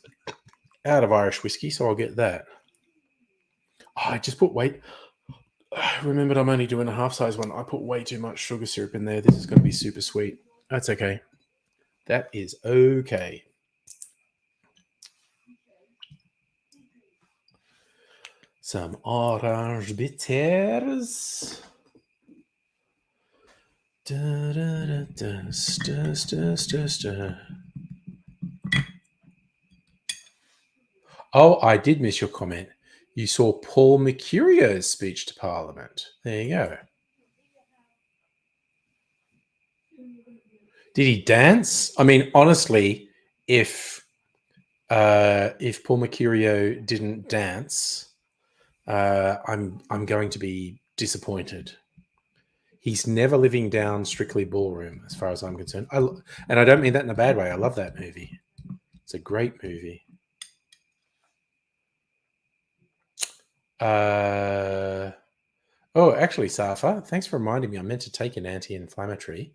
out of Irish whiskey, so I'll get that. Oh, I just put I remembered I'm only doing a half-size one. I put way too much sugar syrup in there. This is going to be super sweet. That's okay. That is okay. Some orange bitters. Da, da, da, da, stir, stir, stir, stir. Oh, I did miss your comment. You saw Paul Mercurio's speech to Parliament. There you go. Did he dance? I mean, honestly, if Paul Mercurio didn't dance, I'm going to be disappointed. He's never living down Strictly Ballroom, as far as I'm concerned. And I don't mean that in a bad way. I love that movie. It's a great movie. Actually, Safa, thanks for reminding me. I meant to take an anti-inflammatory.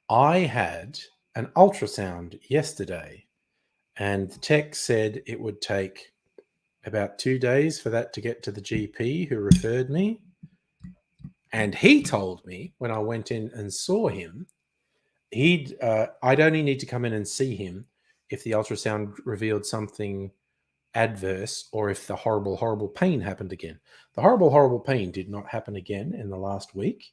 I had an ultrasound yesterday, and the tech said it would take about 2 days for that to get to the GP who referred me. And he told me when I went in and saw him, I'd only need to come in and see him if the ultrasound revealed something adverse or if the horrible, horrible pain happened again. The horrible, horrible pain did not happen again in the last week.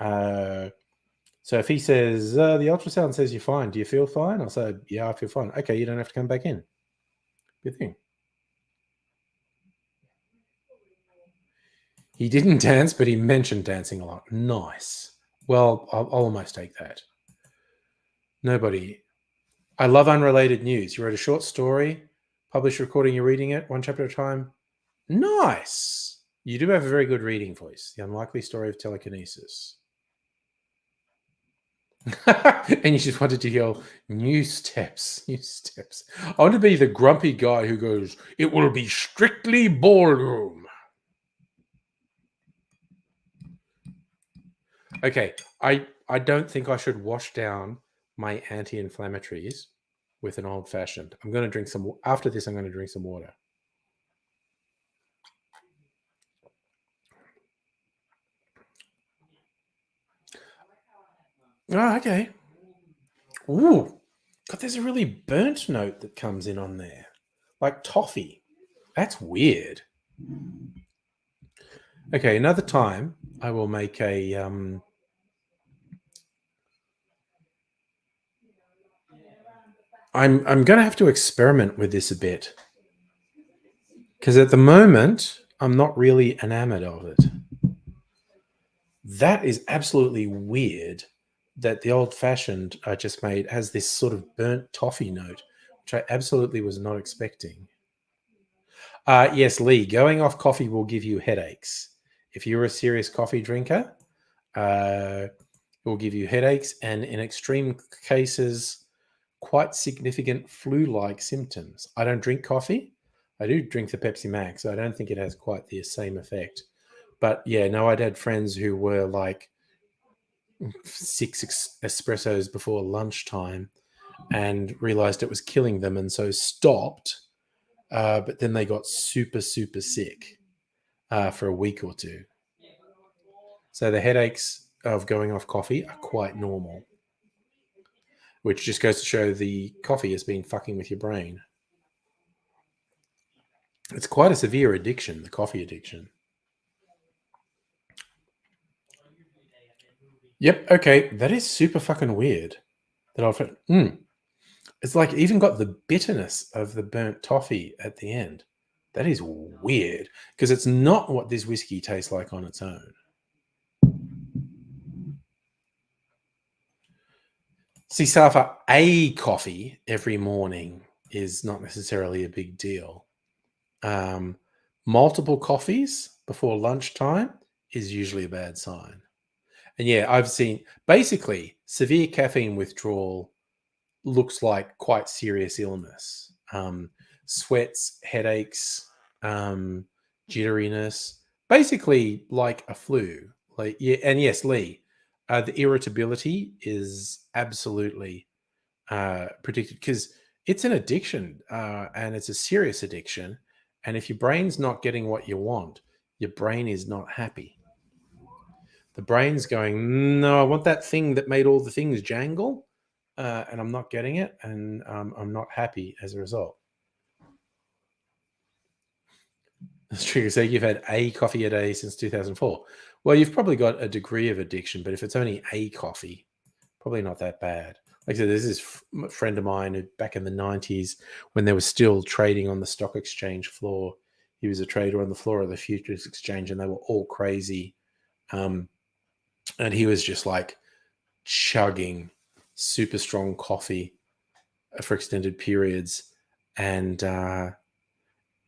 So if he says, the ultrasound says you're fine, do you feel fine? I'll say, yeah, I feel fine. Okay, you don't have to come back in. Good thing. He didn't dance, but he mentioned dancing a lot. Nice. Well, I'll almost take that. Nobody. I love unrelated news. You wrote a short story, published recording, you're reading it, one chapter at a time. Nice. You do have a very good reading voice. The Unlikely Story of Telekinesis. And you just wanted to yell, new steps, new steps. I want to be the grumpy guy who goes, it will be strictly ballroom. Okay, I don't think I should wash down my anti-inflammatories with an old-fashioned. I'm going to drink some, after this I'm going to drink some water. Oh, okay. Ooh, God, there's a really burnt note that comes in on there, like toffee. That's weird. Okay, another time I will make a I'm going to have to experiment with this a bit because at the moment I'm not really enamored of it. That is absolutely weird that the old-fashioned I just made has this sort of burnt toffee note, which I absolutely was not expecting. Yes, Lee, going off coffee will give you headaches. If you're a serious coffee drinker, it will give you headaches and in extreme cases, quite significant flu-like symptoms. I don't drink coffee. I do drink the Pepsi Max. I don't think it has quite the same effect. But yeah, no, I'd had friends who were like 6 espressos before lunchtime and realized it was killing them and so stopped. But then they got super, super sick for a week or two. So the headaches of going off coffee are quite normal, which just goes to show the coffee has been fucking with your brain. It's quite a severe addiction, the coffee addiction. Yep, okay, that is super fucking weird. That I've It's like even got the bitterness of the burnt toffee at the end. That is weird because it's not what this whiskey tastes like on its own. See, Safa, a coffee every morning is not necessarily a big deal. Multiple coffees before lunchtime is usually a bad sign. And yeah, I've seen basically severe caffeine withdrawal looks like quite serious illness. Sweats, headaches, jitteriness, basically like a flu. Like yeah, and yes, Lee, the irritability is absolutely predicted because it's an addiction and it's a serious addiction. And if your brain's not getting what you want, your brain is not happy. The brain's going, no, I want that thing that made all the things jangle, and I'm not getting it, and I'm not happy as a result. That's true. So you've had a coffee a day since 2004. Well, you've probably got a degree of addiction, but if it's only a coffee, probably not that bad. Like I said, there's this friend of mine who back in the 90s, when there was still trading on the stock exchange floor, he was a trader on the floor of the futures exchange, and they were all crazy. And he was just like chugging super strong coffee for extended periods, and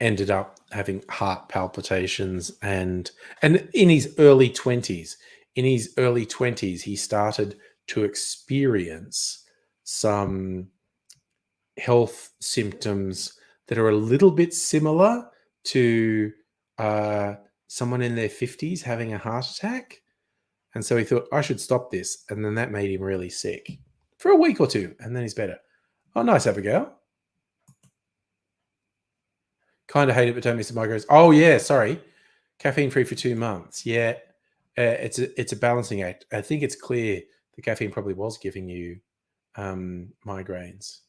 ended up having heart palpitations. And in his early 20s, he started to experience some health symptoms that are a little bit similar to someone in their 50s having a heart attack. And so he thought, I should stop this. And then that made him really sick for a week or two. And then he's better. Oh, nice, Abigail. Kind of hate it, but don't miss the migraines. Oh, yeah, sorry. Caffeine free for 2 months. Yeah, it's a balancing act. I think it's clear the caffeine probably was giving you migraines.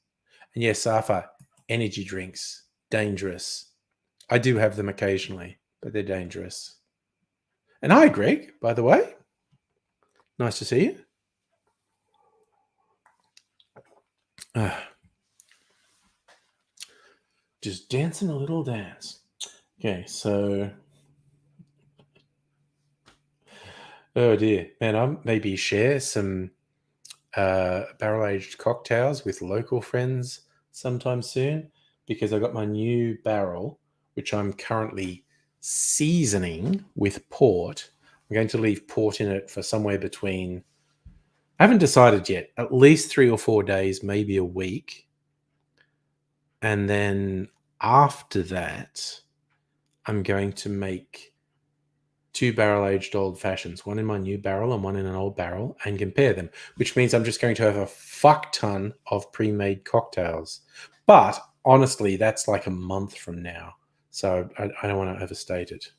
And yes, Safa, energy drinks, dangerous. I do have them occasionally, but they're dangerous. And hi, Greg, by the way. Nice to see you. Just dancing a little dance. Okay, so... Oh, dear. Man, I'll maybe share some barrel-aged cocktails with local friends sometime soon, because I got my new barrel, which I'm currently seasoning with port. I'm going to leave port in it for somewhere between, I haven't decided yet, at least 3 or 4 days, maybe a week. And then after that, I'm going to make 2 barrel-aged old fashions, one in my new barrel and one in an old barrel, and compare them, which means I'm just going to have a fuck ton of pre-made cocktails. But honestly, that's like a month from now, so I don't want to overstate it.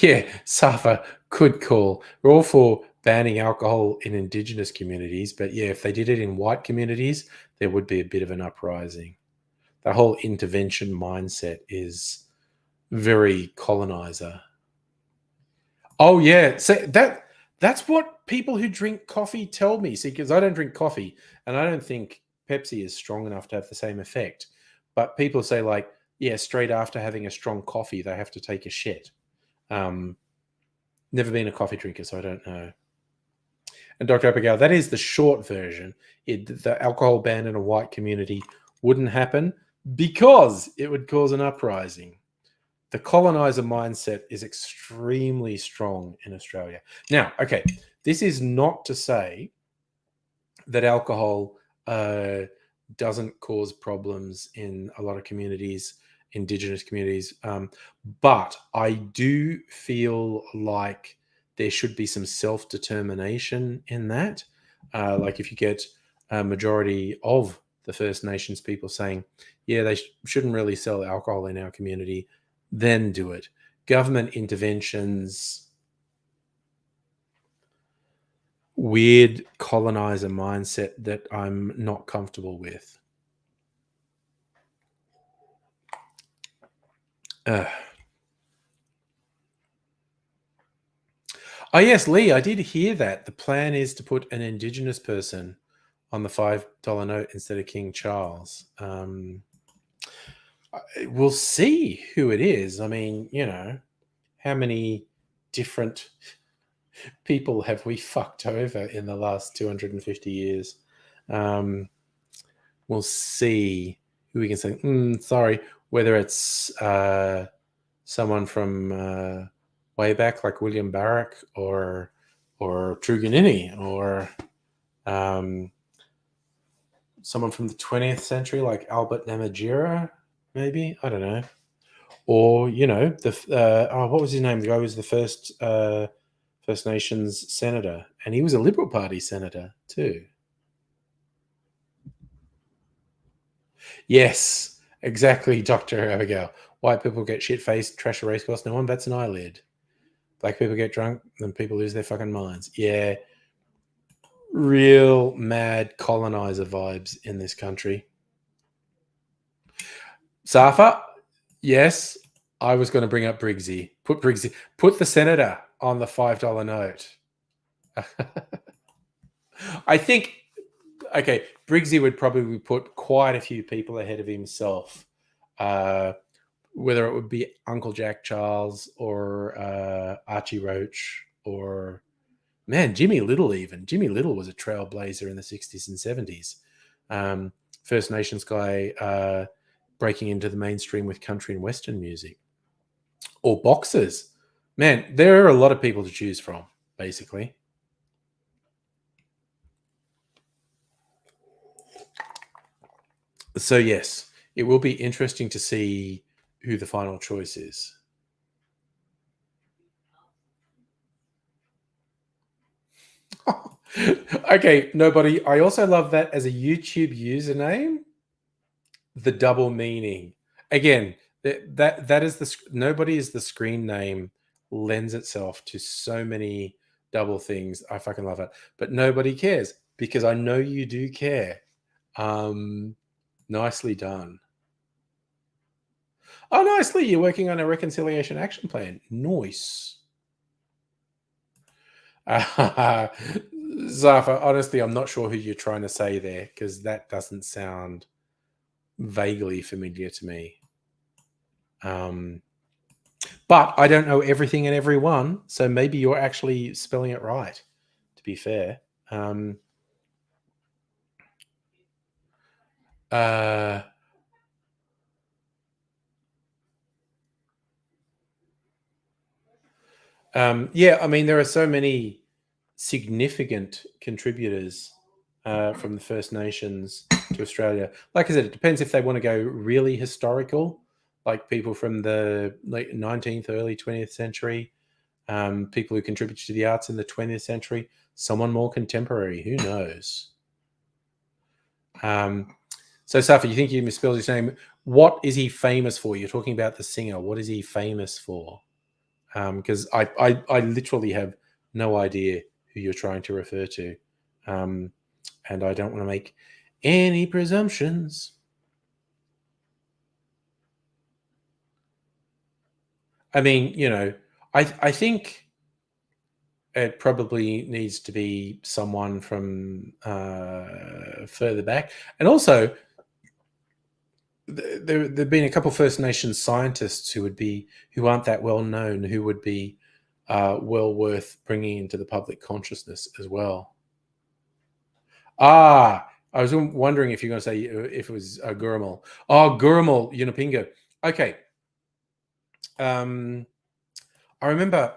Yeah, Safa, good call. We're all for banning alcohol in Indigenous communities, but yeah, if they did it in white communities, there would be a bit of an uprising. The whole intervention mindset is very colonizer. Oh yeah, so that's what people who drink coffee tell me. See, because I don't drink coffee, and I don't think Pepsi is strong enough to have the same effect. But people say, like, yeah, straight after having a strong coffee, they have to take a shit. Never been a coffee drinker, so I don't know. And Dr. Abigail, that is the short version. The alcohol ban in a white community wouldn't happen because it would cause an uprising. The colonizer mindset is extremely strong in Australia. Now, okay, this is not to say that alcohol doesn't cause problems in a lot of communities, Indigenous communities, but I do feel like there should be some self-determination in that. Like if you get a majority of the First Nations people saying, yeah, they shouldn't really sell alcohol in our community, then do it. Government interventions, weird colonizer mindset that I'm not comfortable with. Oh, yes, Lee, I did hear that. The plan is to put an Indigenous person on the $5 note instead of King Charles. We'll see who it is. I mean, you know, how many different people have we fucked over in the last 250 years? We'll see who we can say, sorry, whether it's someone from way back like William Barrack or Truganini, or someone from the 20th century like Albert Namatjira, maybe, I don't know. Or, you know, what was his name? The guy who was the first First Nations senator, and he was a Liberal Party senator too. Yes, exactly, Dr. Abigail. White people get shit-faced, trash a race course, no one bats an eyelid. Black people get drunk, then people lose their fucking minds. Yeah. Real mad colonizer vibes in this country. Safa, yes, I was going to bring up Briggsy. Put the senator on the $5 note. I think, okay, Briggsy would probably put quite a few people ahead of himself. Whether it would be Uncle Jack Charles or Archie Roach or, man, Jimmy Little even. Jimmy Little was a trailblazer in the 60s and 70s. First Nations guy breaking into the mainstream with country and Western music. Or boxers. Man, there are a lot of people to choose from, basically. So, yes, it will be interesting to see who the final choice is. Okay, nobody. I also love that as a YouTube username. The double meaning. Again, that is the nobody is the screen name lends itself to so many double things. I fucking love it. But nobody cares because I know you do care. Nicely done. Oh, nicely. You're working on a reconciliation action plan. Nice. Zafa, honestly, I'm not sure who you're trying to say there because that doesn't sound vaguely familiar to me. But I don't know everything and everyone, so maybe you're actually spelling it right, to be fair. Yeah, I mean, there are so many significant contributors from the First Nations to Australia. Like I said, it depends if they want to go really historical, like people from the late 19th, early 20th century, people who contributed to the arts in the 20th century, someone more contemporary, who knows? So, Safi, you think you misspelled his name. What is he famous for? You're talking about the singer. What is he famous for? Because I literally have no idea who you're trying to refer to. And I don't want to make any presumptions. I mean, you know, I think it probably needs to be someone from further back. And also, there've been a couple of First Nations scientists who aren't that well known, who would be well worth bringing into the public consciousness as well. I was wondering if you're going to say if it was Gurmal. Oh, Gurmal Yunupinga. Okay. I remember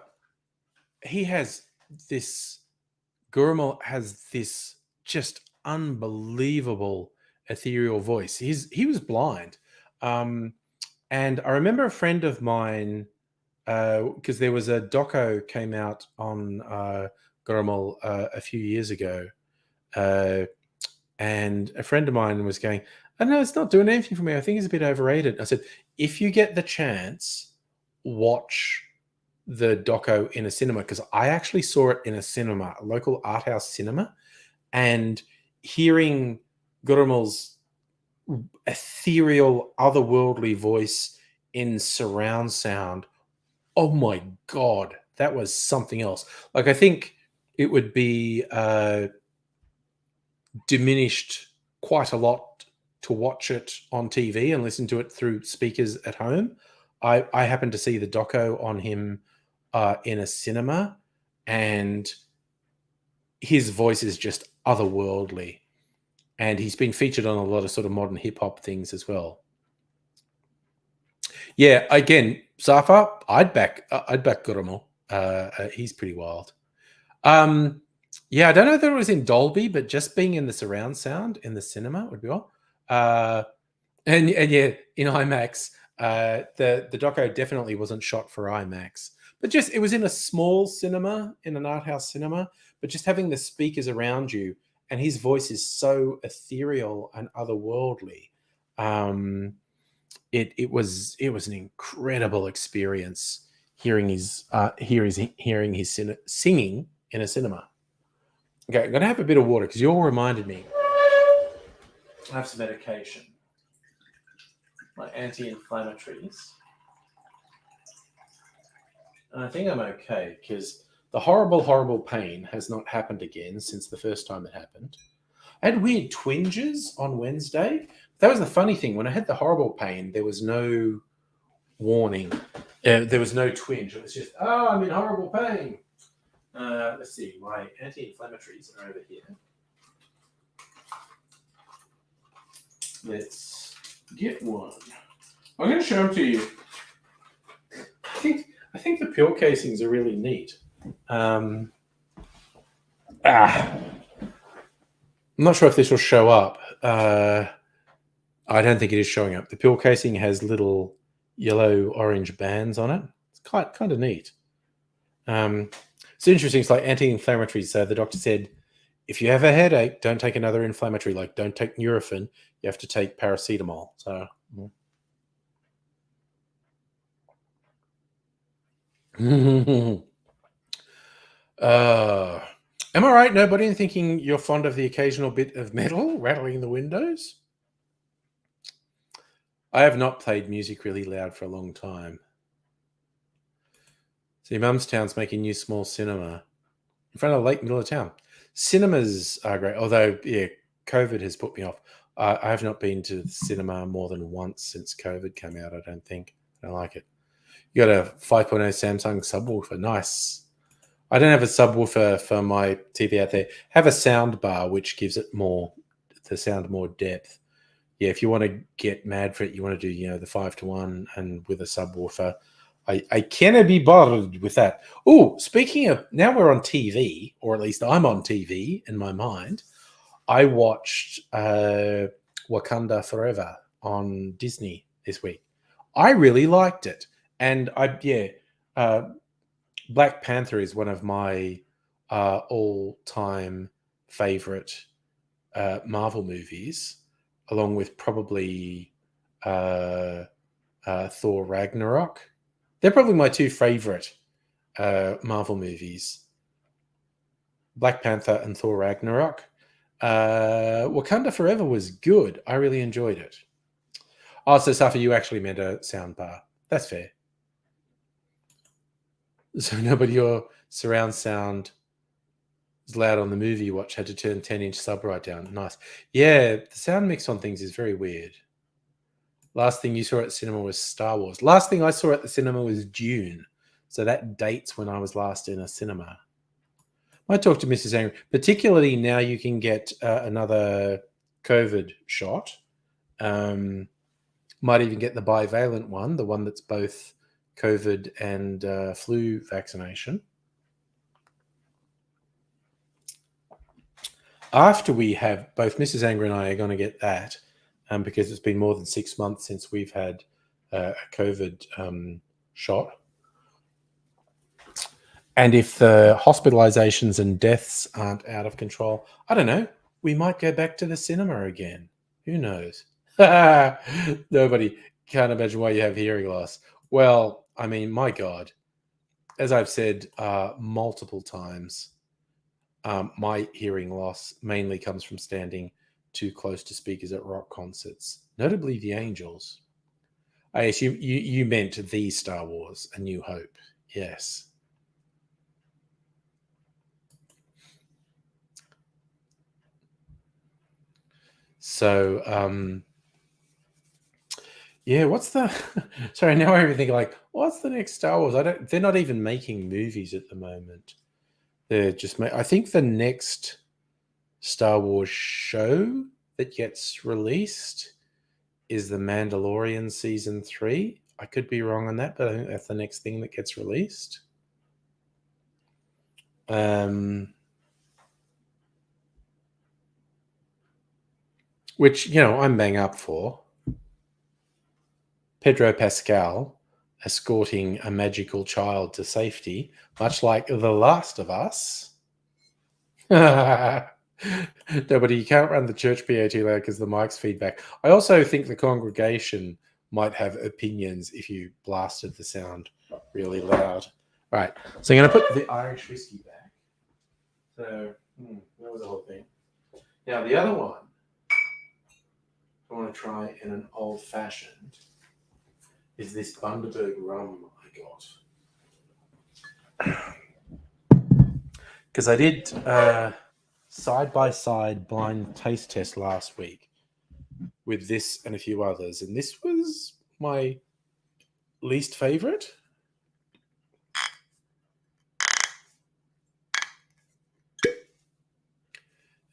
Gurmal has this just unbelievable ethereal voice. He was blind. And I remember a friend of mine, because there was a doco came out on Gurmal a few years ago. And a friend of mine was going, "I know it's not doing anything for me. I think it's a bit overrated." I said, "If you get the chance, watch the doco in a cinema," because I actually saw it in a cinema, a local art house cinema, and hearing Gurmal's ethereal, otherworldly voice in surround sound. Oh my God, that was something else. Like, I think it would be diminished quite a lot to watch it on TV and listen to it through speakers at home. I happened to see the doco on him in a cinema, and his voice is just otherworldly. And he's been featured on a lot of sort of modern hip hop things as well. Yeah, again, Safa, I'd back Guramo. He's pretty wild. Yeah, I don't know if it was in Dolby, but just being in the surround sound in the cinema would be well. And yeah, in IMAX, the doco definitely wasn't shot for IMAX, but just it was in a small cinema, in an art house cinema. But just having the speakers around you, and his voice is so ethereal and otherworldly. it was an incredible experience hearing his singing in a cinema. Okay, I'm gonna have a bit of water because you all reminded me. I have some medication, my anti-inflammatories, and I think I'm okay because the horrible pain has not happened again since the first time it happened. I had weird twinges on Wednesday. That was the funny thing. When I had the horrible pain, there was no warning. There was no twinge. It was just, oh, I'm in horrible pain. Let's see. My anti-inflammatories are over here. Let's get one. I'm going to show them to you. I think the pill casings are really neat. I'm not sure if this will show up. I don't think it is showing up. The pill casing has little yellow-orange bands on it. It's kind of neat. It's interesting. It's like anti-inflammatories. So the doctor said, if you have a headache, don't take another inflammatory. Like, don't take Nurofen. You have to take paracetamol. So. Am I right? Nobody in thinking you're fond of the occasional bit of metal rattling the windows? I have not played music really loud for a long time. See, Mumstown's making new small cinema in front of the lake middle of town. Cinemas are great, although, yeah, COVID has put me off. I have not been to the cinema more than once since COVID came out, I don't think. I don't like it. You got a 5.0 Samsung subwoofer. Nice. I don't have a subwoofer for my TV out there. Have a sound bar, which gives it the sound more depth. Yeah, if you want to get mad for it, you want to do, the 5-1 and with a subwoofer. I cannot be bothered with that. Oh, speaking of, now we're on TV, or at least I'm on TV in my mind. I watched Wakanda Forever on Disney this week. I really liked it. And Black Panther is one of my all-time favorite Marvel movies, along with probably Thor Ragnarok. They're probably my two favorite Marvel movies. Black Panther and Thor Ragnarok. Wakanda Forever was good. I really enjoyed it. Oh, so Safa, you actually meant a sound bar. That's fair. So nobody, your surround sound is loud on the movie you watch, had to turn 10-inch sub right down. Nice. Yeah, the sound mix on things is very weird. Last thing you saw at the cinema was Star Wars. Last thing I saw at the cinema was Dune. So that dates when I was last in a cinema. I talked to Mrs. Angry. Particularly now you can get another COVID shot. Might even get the bivalent one, the one that's both COVID and flu vaccination. After we have, both Mrs. Angry and I are going to get that because it's been more than 6 months since we've had a COVID shot. And if the hospitalizations and deaths aren't out of control, I don't know, we might go back to the cinema again. Who knows? Nobody can't imagine why you have hearing loss. Well, I mean, my God, as I've said multiple times, my hearing loss mainly comes from standing too close to speakers at rock concerts, notably the Angels. I assume you meant the Star Wars, A New Hope. Yes. So, yeah, what's the... Sorry, now I even think like, what's the next Star Wars? They're not even making movies at the moment. They're just... I think the next Star Wars show that gets released is The Mandalorian Season 3. I could be wrong on that, but I think that's the next thing that gets released. Which, I'm bang up for. Pedro Pascal escorting a magical child to safety, much like The Last of Us. Nobody, you can't run the church PA too loud because the mic's feedback. I also think the congregation might have opinions if you blasted the sound really loud. All right, so I'm going to put the Irish whiskey back. So, that was the whole thing. Now, the other one I want to try in an old-fashioned is this Bundaberg rum I got. Because I did side-by-side blind taste test last week with this and a few others, and this was my least favorite.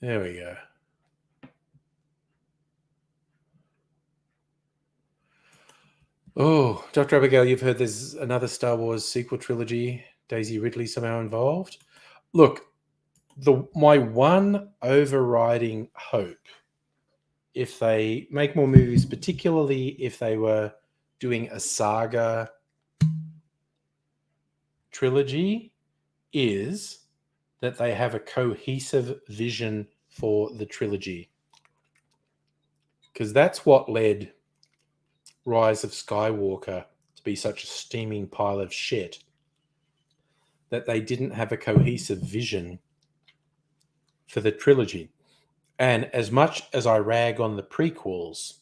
There we go. Oh, Dr. Abigail, you've heard there's another Star Wars sequel trilogy, Daisy Ridley somehow involved. Look, my one overriding hope, if they make more movies, particularly if they were doing a saga trilogy, is that they have a cohesive vision for the trilogy. Because that's what led Rise of Skywalker to be such a steaming pile of shit, that they didn't have a cohesive vision for the trilogy. And as much as I rag on the prequels,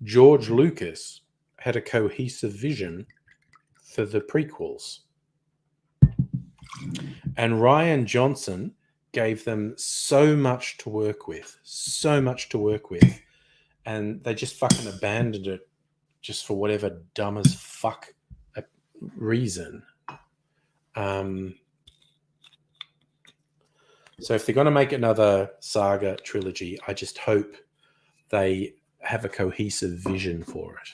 George Lucas had a cohesive vision for the prequels. And Rian Johnson gave them so much to work with. And they just fucking abandoned it just for whatever dumb as fuck reason. So if they're going to make another saga trilogy, I just hope they have a cohesive vision for it.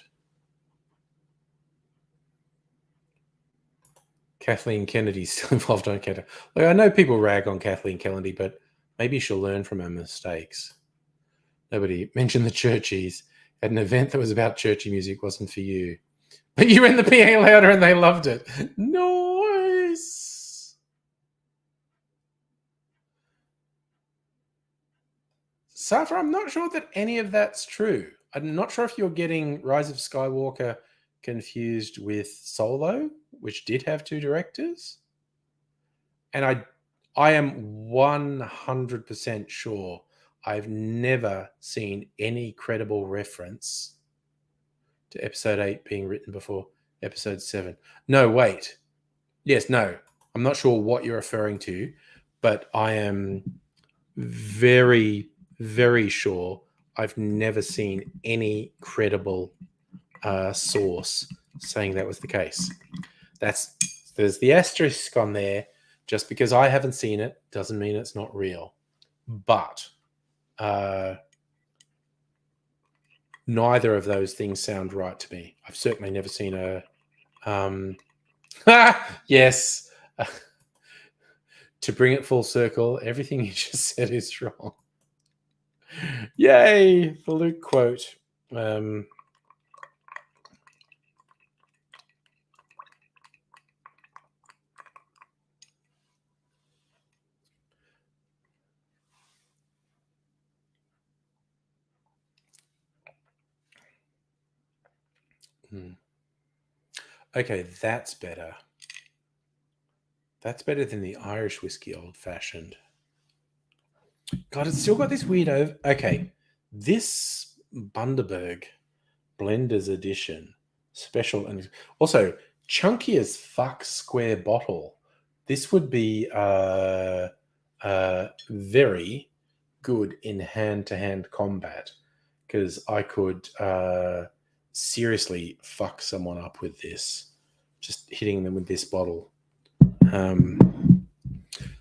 Kathleen Kennedy's still involved on Canada. Like, I know people rag on Kathleen Kennedy, but maybe she'll learn from her mistakes. Nobody mentioned the Churchies. At an event that was about churchy music wasn't for you. But you ran the PA louder and they loved it. Nice. Safa, I'm not sure that any of that's true. I'm not sure if you're getting Rise of Skywalker confused with Solo, which did have two directors. And I am 100% sure I've never seen any credible reference to episode 8 being written before episode 7. No, wait. Yes, no. I'm not sure what you're referring to, but I am very, very sure I've never seen any credible source saying that was the case. There's the asterisk on there. Just because I haven't seen it doesn't mean it's not real. But neither of those things sound right to me. I've certainly never seen a yes. To bring it full circle, everything you just said is wrong. Yay, the Luke quote. Okay, that's better. That's better than the Irish whiskey old fashioned. God, it's still got this weird over. Okay, this Bundaberg Blenders Edition special, and also chunky as fuck square bottle. This would be very good in hand-to-hand combat, because I could seriously fuck someone up with this, just hitting them with this bottle.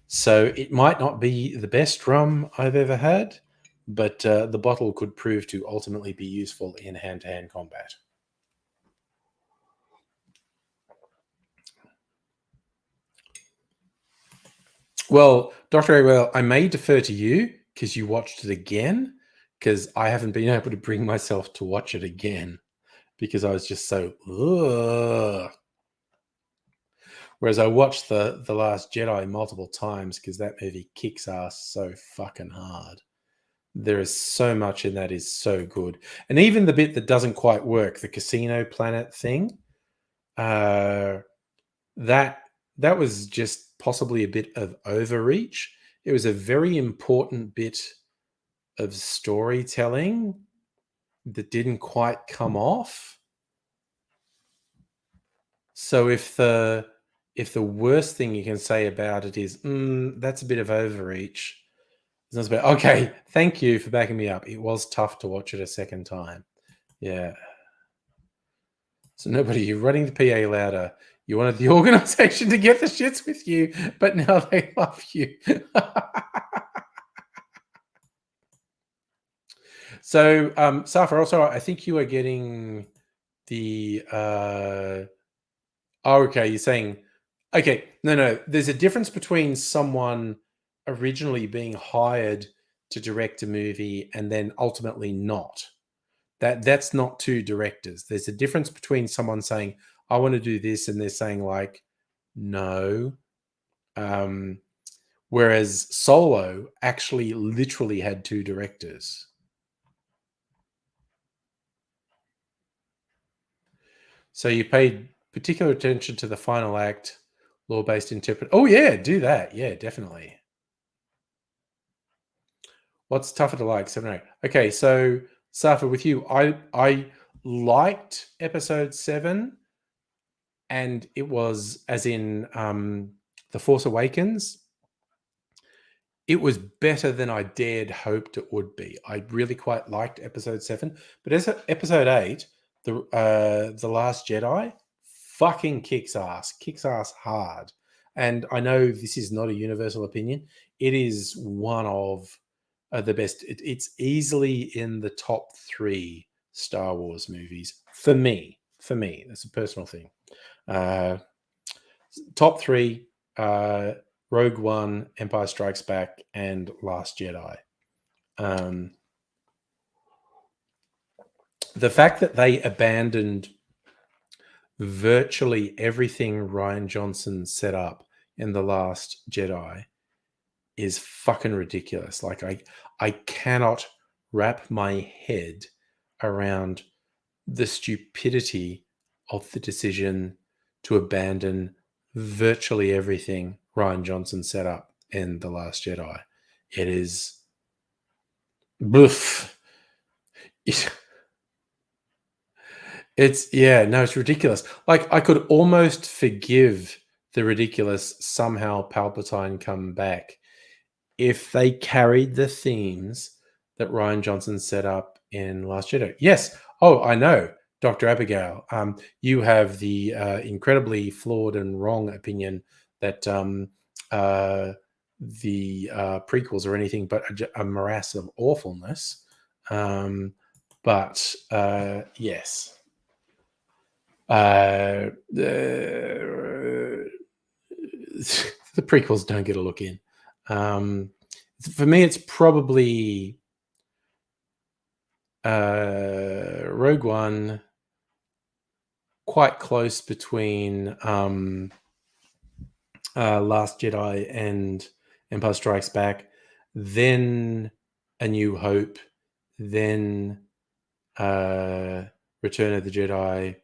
So it might not be the best rum I've ever had, but the bottle could prove to ultimately be useful in hand-to-hand combat. Well, Dr. Awell, I may defer to you because you watched it again, because I haven't been able to bring myself to watch it again because I was just so ugh. Whereas I watched the Last Jedi multiple times because that movie kicks ass so fucking hard. There is so much in that is so good. And even the bit that doesn't quite work, the casino planet thing, that was just possibly a bit of overreach. It was a very important bit of storytelling that didn't quite come off. So if the worst thing you can say about it is that's a bit of overreach, it's about, okay, thank you for backing me up. It was tough to watch it a second time. Yeah. So nobody, you're running the PA louder. You wanted the organization to get the shits with you, but now they love you. So, Safa, also, I think you are getting the. Okay, you're saying, okay, no. There's a difference between someone originally being hired to direct a movie and then ultimately not. That's not two directors. There's a difference between someone saying, I want to do this, and they're saying, like, no. Whereas Solo actually literally had two directors. So you paid particular attention to the final act, law-based interpret. Oh yeah, do that. Yeah, definitely. What's tougher to like, 7 or 8? Okay, so Safa, with you, I liked episode 7, and it was as in The Force Awakens. It was better than I dared hoped it would be. I really quite liked episode 7, but as episode 8, the Last Jedi, fucking kicks ass hard. And I know this is not a universal opinion. It is one of the best. It's easily in the top 3 Star Wars movies for me. That's a personal thing. Top 3. Rogue One, Empire Strikes Back, and Last Jedi. The fact that they abandoned virtually everything Rian Johnson set up in The Last Jedi is fucking ridiculous. Like, I cannot wrap my head around the stupidity of the decision to abandon virtually everything Rian Johnson set up in The Last Jedi. It is boof. It's ridiculous. Like, I could almost forgive the ridiculous somehow Palpatine come back if they carried the themes that Rian Johnson set up in Last Jedi. Yes. Oh, I know, Dr. Abigail. You have the incredibly flawed and wrong opinion that the prequels are anything but a morass of awfulness. But yes. The prequels don't get a look in. For me, it's probably Rogue One, quite close between Last Jedi and Empire Strikes Back, then A New Hope, then Return of the Jedi,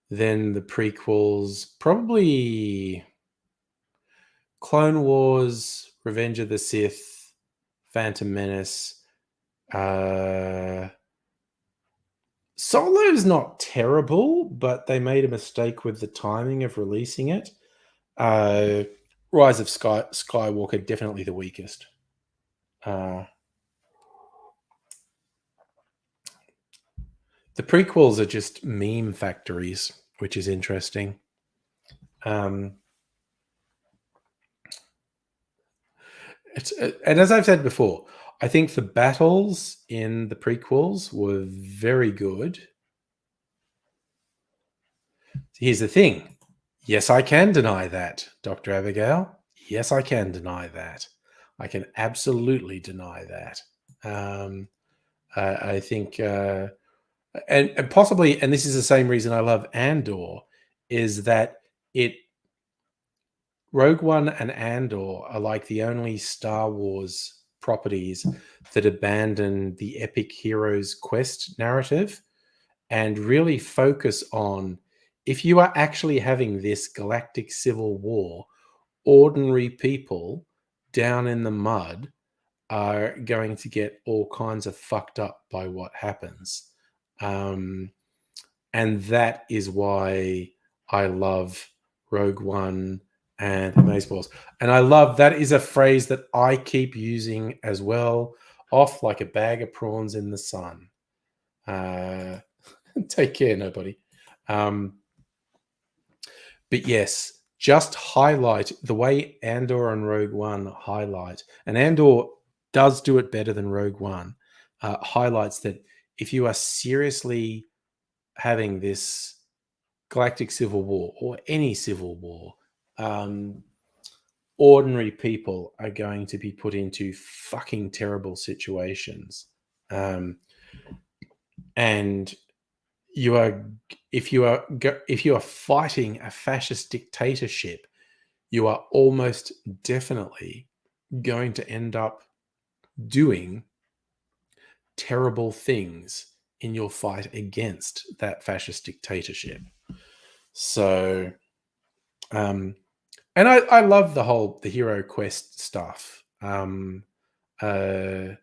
then the prequels, probably Clone Wars, Revenge of the Sith, Phantom Menace. Solo's not terrible, but they made a mistake with the timing of releasing it. Rise of Skywalker, definitely the weakest. The prequels are just meme factories, which is interesting. And as I've said before, I think the battles in the prequels were very good. Here's the thing. Yes, I can deny that, Dr. Abigail. Yes, I can deny that. I can absolutely deny that. I think, and possibly, and this is the same reason I love Andor, is that Rogue One and Andor are like the only Star Wars properties that abandon the epic hero's quest narrative and really focus on, if you are actually having this galactic civil war, ordinary people down in the mud are going to get all kinds of fucked up by what happens. And that is why I love Rogue One and Amazeballs. And I love, that is a phrase that I keep using as well, off like a bag of prawns in the sun. Take care, nobody. But yes, just highlight the way Andor and Rogue One highlight, and Andor does do it better than Rogue One, highlights that if you are seriously having this galactic civil war or any civil war, ordinary people are going to be put into fucking terrible situations. And you are, if you are fighting a fascist dictatorship, you are almost definitely going to end up doing terrible things in your fight against that fascist dictatorship. So, and I love the hero quest stuff, because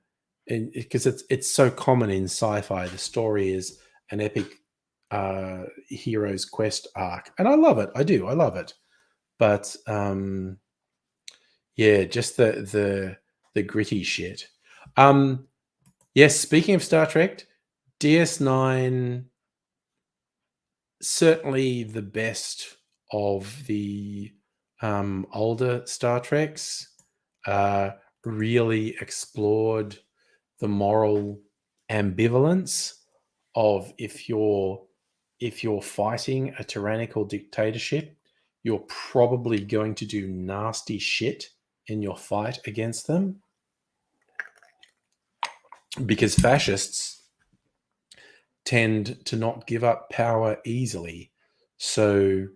it's so common in sci-fi. The story is an epic hero's quest arc, and I love it. I love it. But yeah, just the gritty shit. Yes, speaking of Star Trek, DS9, certainly the best of the older Star Treks, really explored the moral ambivalence of, if you're fighting a tyrannical dictatorship, you're probably going to do nasty shit in your fight against them, because fascists tend to not give up power easily. So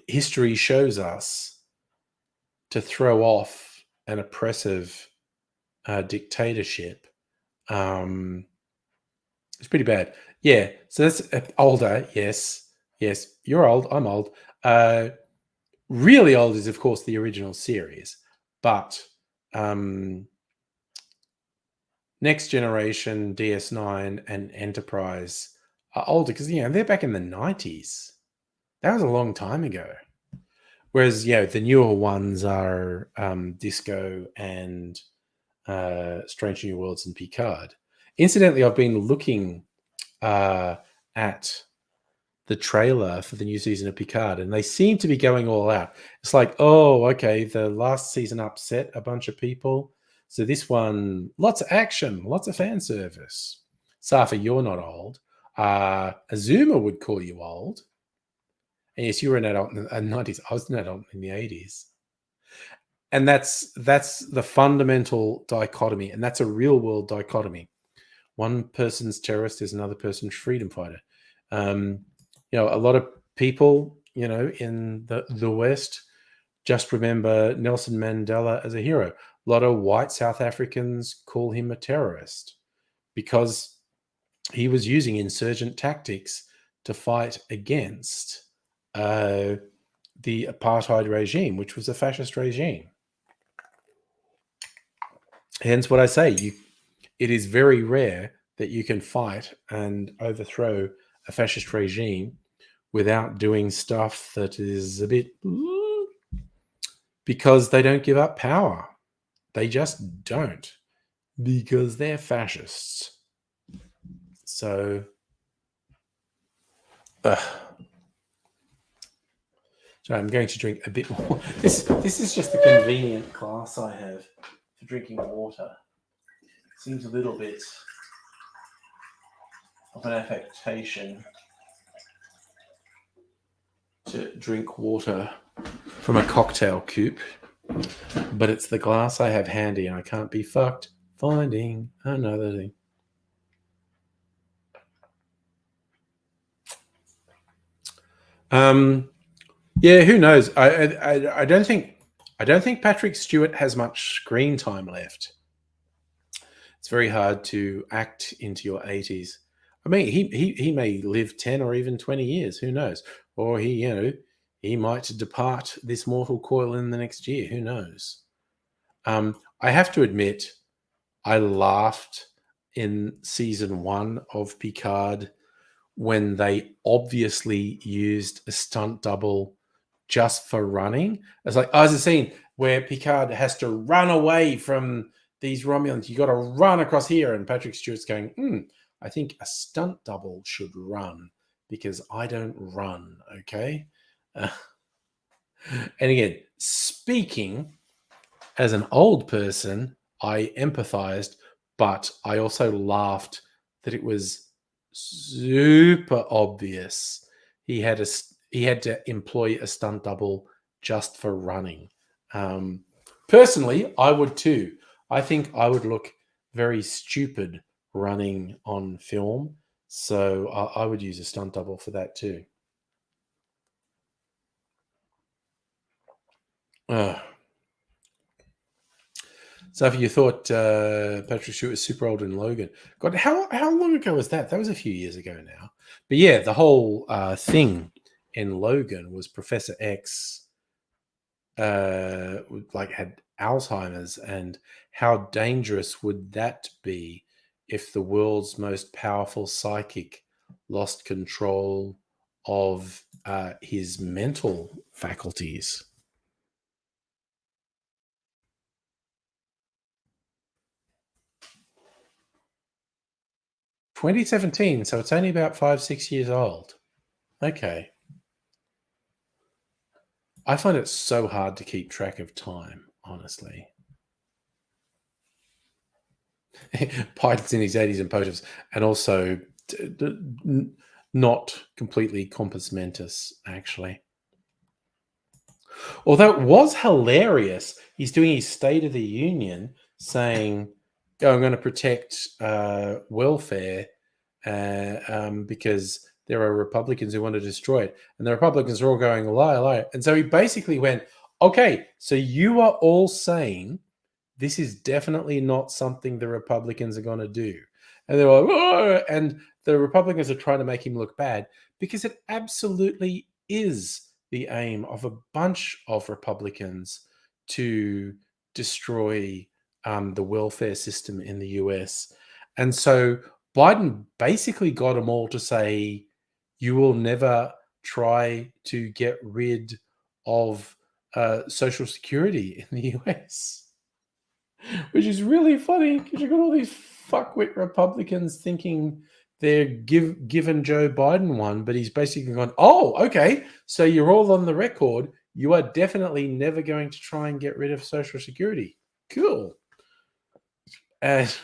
history shows us to throw off an oppressive dictatorship. It's pretty bad. Yeah, so that's older. Yes, you're old. I'm old. Really old is, of course, the original series, but Next Generation, DS9, and Enterprise are older because, they're back in the 90s. That was a long time ago. Whereas, the newer ones are Disco and Strange New Worlds and Picard. Incidentally, I've been looking at the trailer for the new season of Picard, and they seem to be going all out. It's like, oh, okay, the last season upset a bunch of people, so this one, lots of action, lots of fan service. Safa, you're not old. Azuma would call you old. And yes, you were an adult in the 90s. I was an adult in the 80s. And that's the fundamental dichotomy, and that's a real world dichotomy. One person's terrorist is another person's freedom fighter. A lot of people, in the West, just remember Nelson Mandela as a hero. A lot of white South Africans call him a terrorist because he was using insurgent tactics to fight against the apartheid regime, which was a fascist regime. Hence what I say, it is very rare that you can fight and overthrow a fascist regime without doing stuff that is a bit, because they don't give up power. They just don't, because they're fascists. So, so I'm going to drink a bit more. This is just the convenient glass I have for drinking water. Seems a little bit of an affectation to drink water from a cocktail coupe, but it's the glass I have handy, and I can't be fucked finding another thing. Who knows? I don't think Patrick Stewart has much screen time left. It's very hard to act into your 80s. I mean, he may live 10 or even 20 years. Who knows? Or he might depart this mortal coil in the next year. Who knows? I have to admit, I laughed in season 1 of Picard when they obviously used a stunt double just for running. It's like, there's a scene where Picard has to run away from these Romulans. You got to run across here. And Patrick Stewart's going, I think a stunt double should run because I don't run. Okay. And again, speaking as an old person, I empathized, but I also laughed that it was super obvious he had to employ a stunt double just for running. Personally, I would too. I think I would look very stupid running on film, so I would use a stunt double for that too. So if you thought Patrick Stewart was super old in Logan, God, how long ago was that? That was a few years ago now. But yeah, the whole thing in Logan was Professor X had Alzheimer's, and how dangerous would that be if the world's most powerful psychic lost control of his mental faculties? 2017, so it's only about 5-6 years old. Okay. I find it so hard to keep track of time, honestly. Biden's in his 80s and potions, and also not completely compos mentis, actually. Although it was hilarious, he's doing his State of the Union saying, I'm going to protect welfare because there are Republicans who want to destroy it. And the Republicans are all going, lie, lie. And so he basically went, okay, so you are all saying this is definitely not something the Republicans are going to do. And they're like, oh! And the Republicans are trying to make him look bad because it absolutely is the aim of a bunch of Republicans to destroy the welfare system in the US. And so Biden basically got them all to say, you will never try to get rid of Social Security in the US. Which is really funny because you've got all these fuckwit Republicans thinking they're giving Joe Biden one, but he's basically gone, oh, okay, so you're all on the record. You are definitely never going to try and get rid of Social Security. Cool. And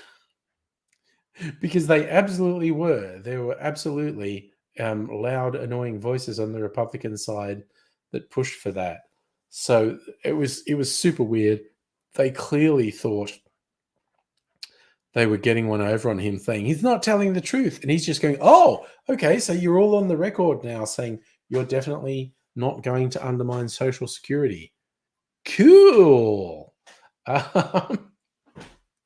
because they absolutely were. There were absolutely loud, annoying voices on the Republican side that pushed for that. So it was super weird. They clearly thought they were getting one over on him, saying he's not telling the truth. And he's just going, oh, okay, so you're all on the record now saying you're definitely not going to undermine Social Security. Cool.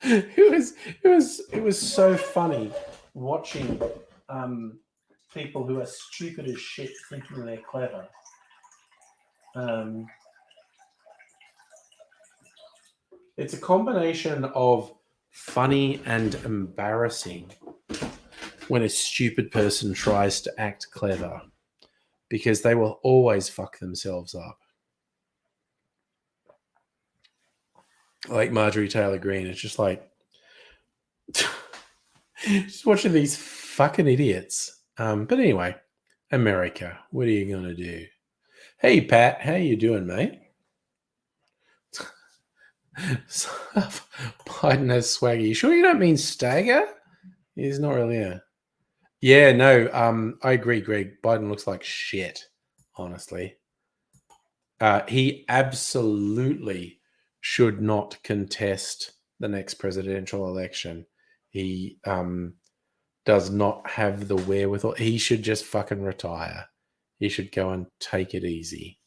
It was so funny watching people who are stupid as shit thinking they're clever. It's a combination of funny and embarrassing when a stupid person tries to act clever, because they will always fuck themselves up. Like Marjorie Taylor Greene, it's just like just watching these fucking idiots. But anyway, America, what are you gonna do? Hey Pat, how you doing, mate? Biden has swagger. You sure you don't mean stagger? He's not really a... Yeah, no, I agree, Greg. Biden looks like shit, honestly. He absolutely should not contest the next presidential election. He does not have the wherewithal. He should just fucking retire. He should go and take it easy.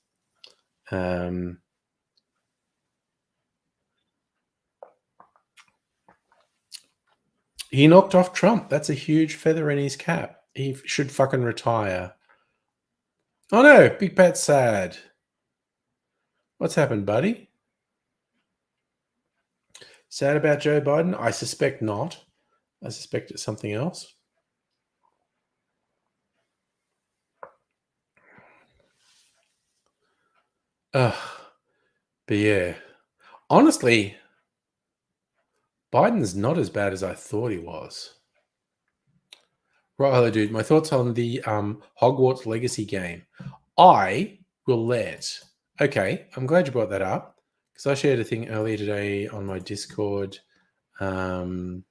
He knocked off Trump. That's a huge feather in his cap. He should fucking retire. Oh no, Big Pat's sad. What's happened, buddy? Sad about Joe Biden? I suspect not. I suspect it's something else. But yeah, honestly, Biden's not as bad as I thought he was. Right, hello, dude. My thoughts on the Hogwarts Legacy game. I will let. Okay, I'm glad you brought that up because I shared a thing earlier today on my Discord. Is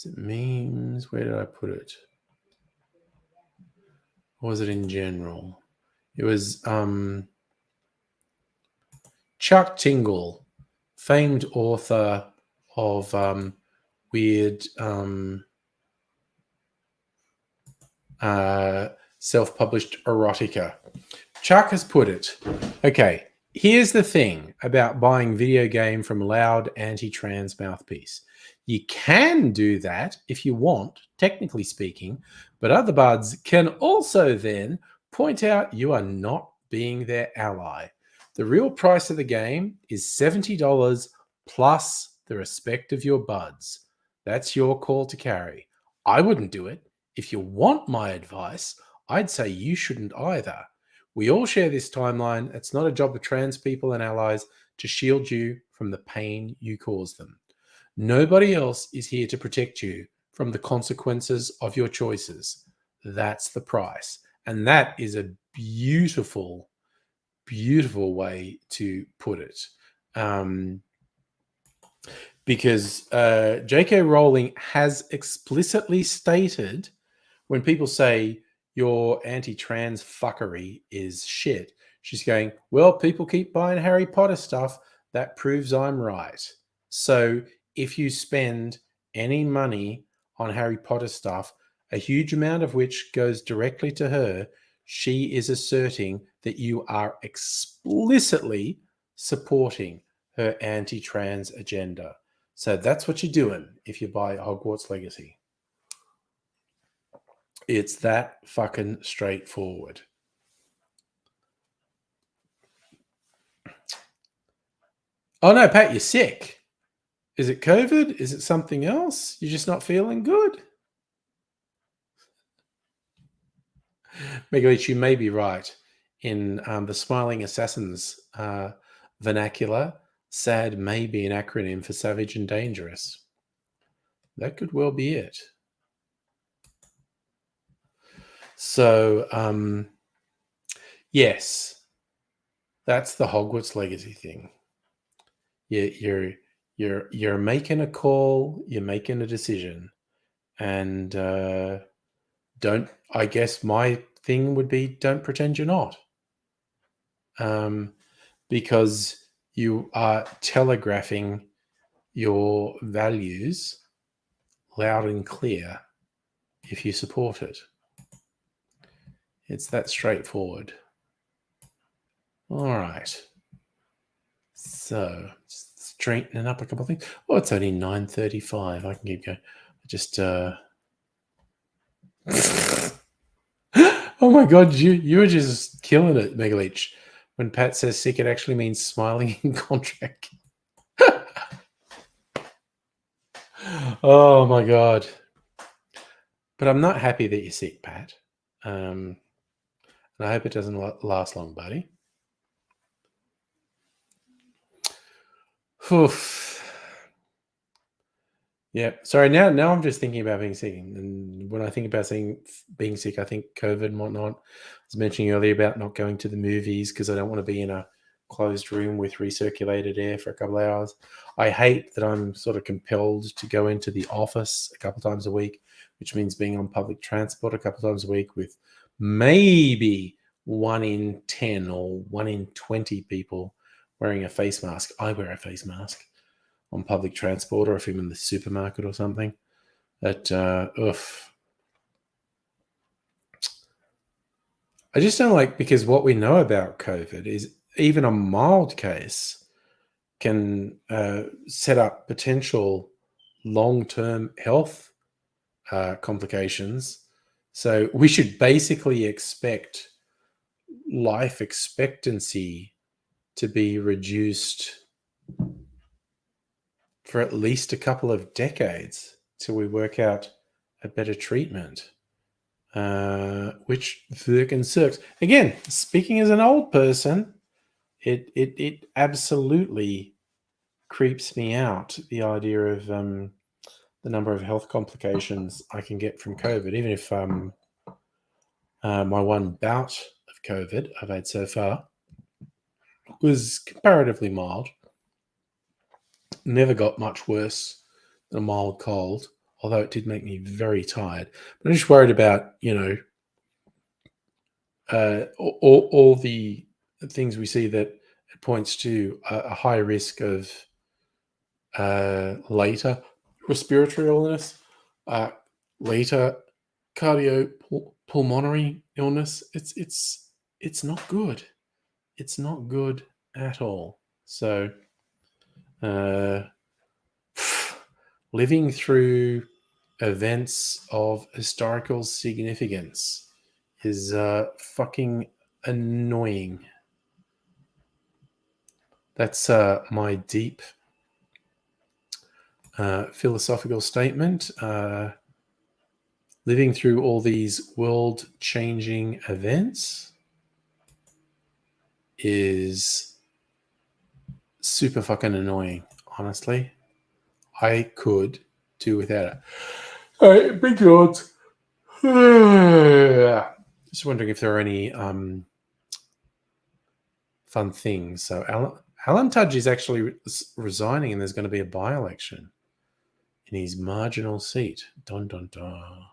it memes? Where did I put it? Or was it in general? It was Chuck Tingle, famed author of weird self-published erotica. Chuck has put it. Okay, here's the thing about buying video game from loud anti-trans mouthpiece. You can do that if you want, technically speaking, but other buds can also then point out you are not being their ally. The real price of the game is $70 plus the respect of your buds. That's your call to carry. I wouldn't do it. If you want my advice, I'd say you shouldn't either. We all share this timeline. It's not a job of trans people and allies to shield you from the pain you cause them. Nobody else is here to protect you from the consequences of your choices. That's the price. And that is a beautiful, beautiful way to put it. Because J.K. Rowling has explicitly stated when people say your anti-trans fuckery is shit, she's going, well, people keep buying Harry Potter stuff. That proves I'm right. So if you spend any money on Harry Potter stuff, a huge amount of which goes directly to her, she is asserting that you are explicitly supporting her anti-trans agenda. So that's what you're doing if you buy Hogwarts Legacy. It's that fucking straightforward. Oh no, Pat, you're sick. Is it COVID? Is it something else? You're just not feeling good? Megalich, you may be right. In the Smiling Assassins vernacular, SAD may be an acronym for savage and dangerous. That could well be it. So, yes, that's the Hogwarts Legacy thing. You're making a call, you're making a decision, and don't. I guess my thing would be don't pretend you're not, because you are telegraphing your values loud and clear if you support it. It's that straightforward. All right. So straightening up a couple of things. Oh, it's only 9:35. I can keep going. Just oh my god, you were just killing it, Megaleech. When Pat says sick, it actually means smiling in contract. Oh my god. But I'm not happy that you're sick, Pat. And I hope it doesn't last long, buddy. Oof. Yeah. Sorry. Now I'm just thinking about being sick, and when I think about being sick, I think COVID and whatnot. I was mentioning earlier about not going to the movies because I don't want to be in a closed room with recirculated air for a couple of hours. I hate that I'm sort of compelled to go into the office a couple of times a week, which means being on public transport a couple of times a week with maybe 1 in 10 or 1 in 20 people wearing a face mask. I wear a face mask on public transport, or if I'm in the supermarket or something. That I just don't like, because what we know about COVID is even a mild case can set up potential long-term health complications. So we should basically expect life expectancy to be reduced for at least a couple of decades till we work out a better treatment, which fucking sucks. Again, speaking as an old person, it absolutely creeps me out, the idea of the number of health complications I can get from COVID, even if my one bout of COVID I've had so far was comparatively mild. Never got much worse than a mild cold, although it did make me very tired. But I'm just worried about, all the things we see that it points to a high risk of later respiratory illness, later cardiopulmonary illness. It's not good. It's not good at all. So, living through events of historical significance is fucking annoying. That's my deep philosophical statement. Living through all these world-changing events is super fucking annoying, honestly. I could do without it. All right, big odds. Just wondering if there are any fun things. So Alan Tudge is actually resigning, and there's going to be a by-election in his marginal seat. Dun dun dun.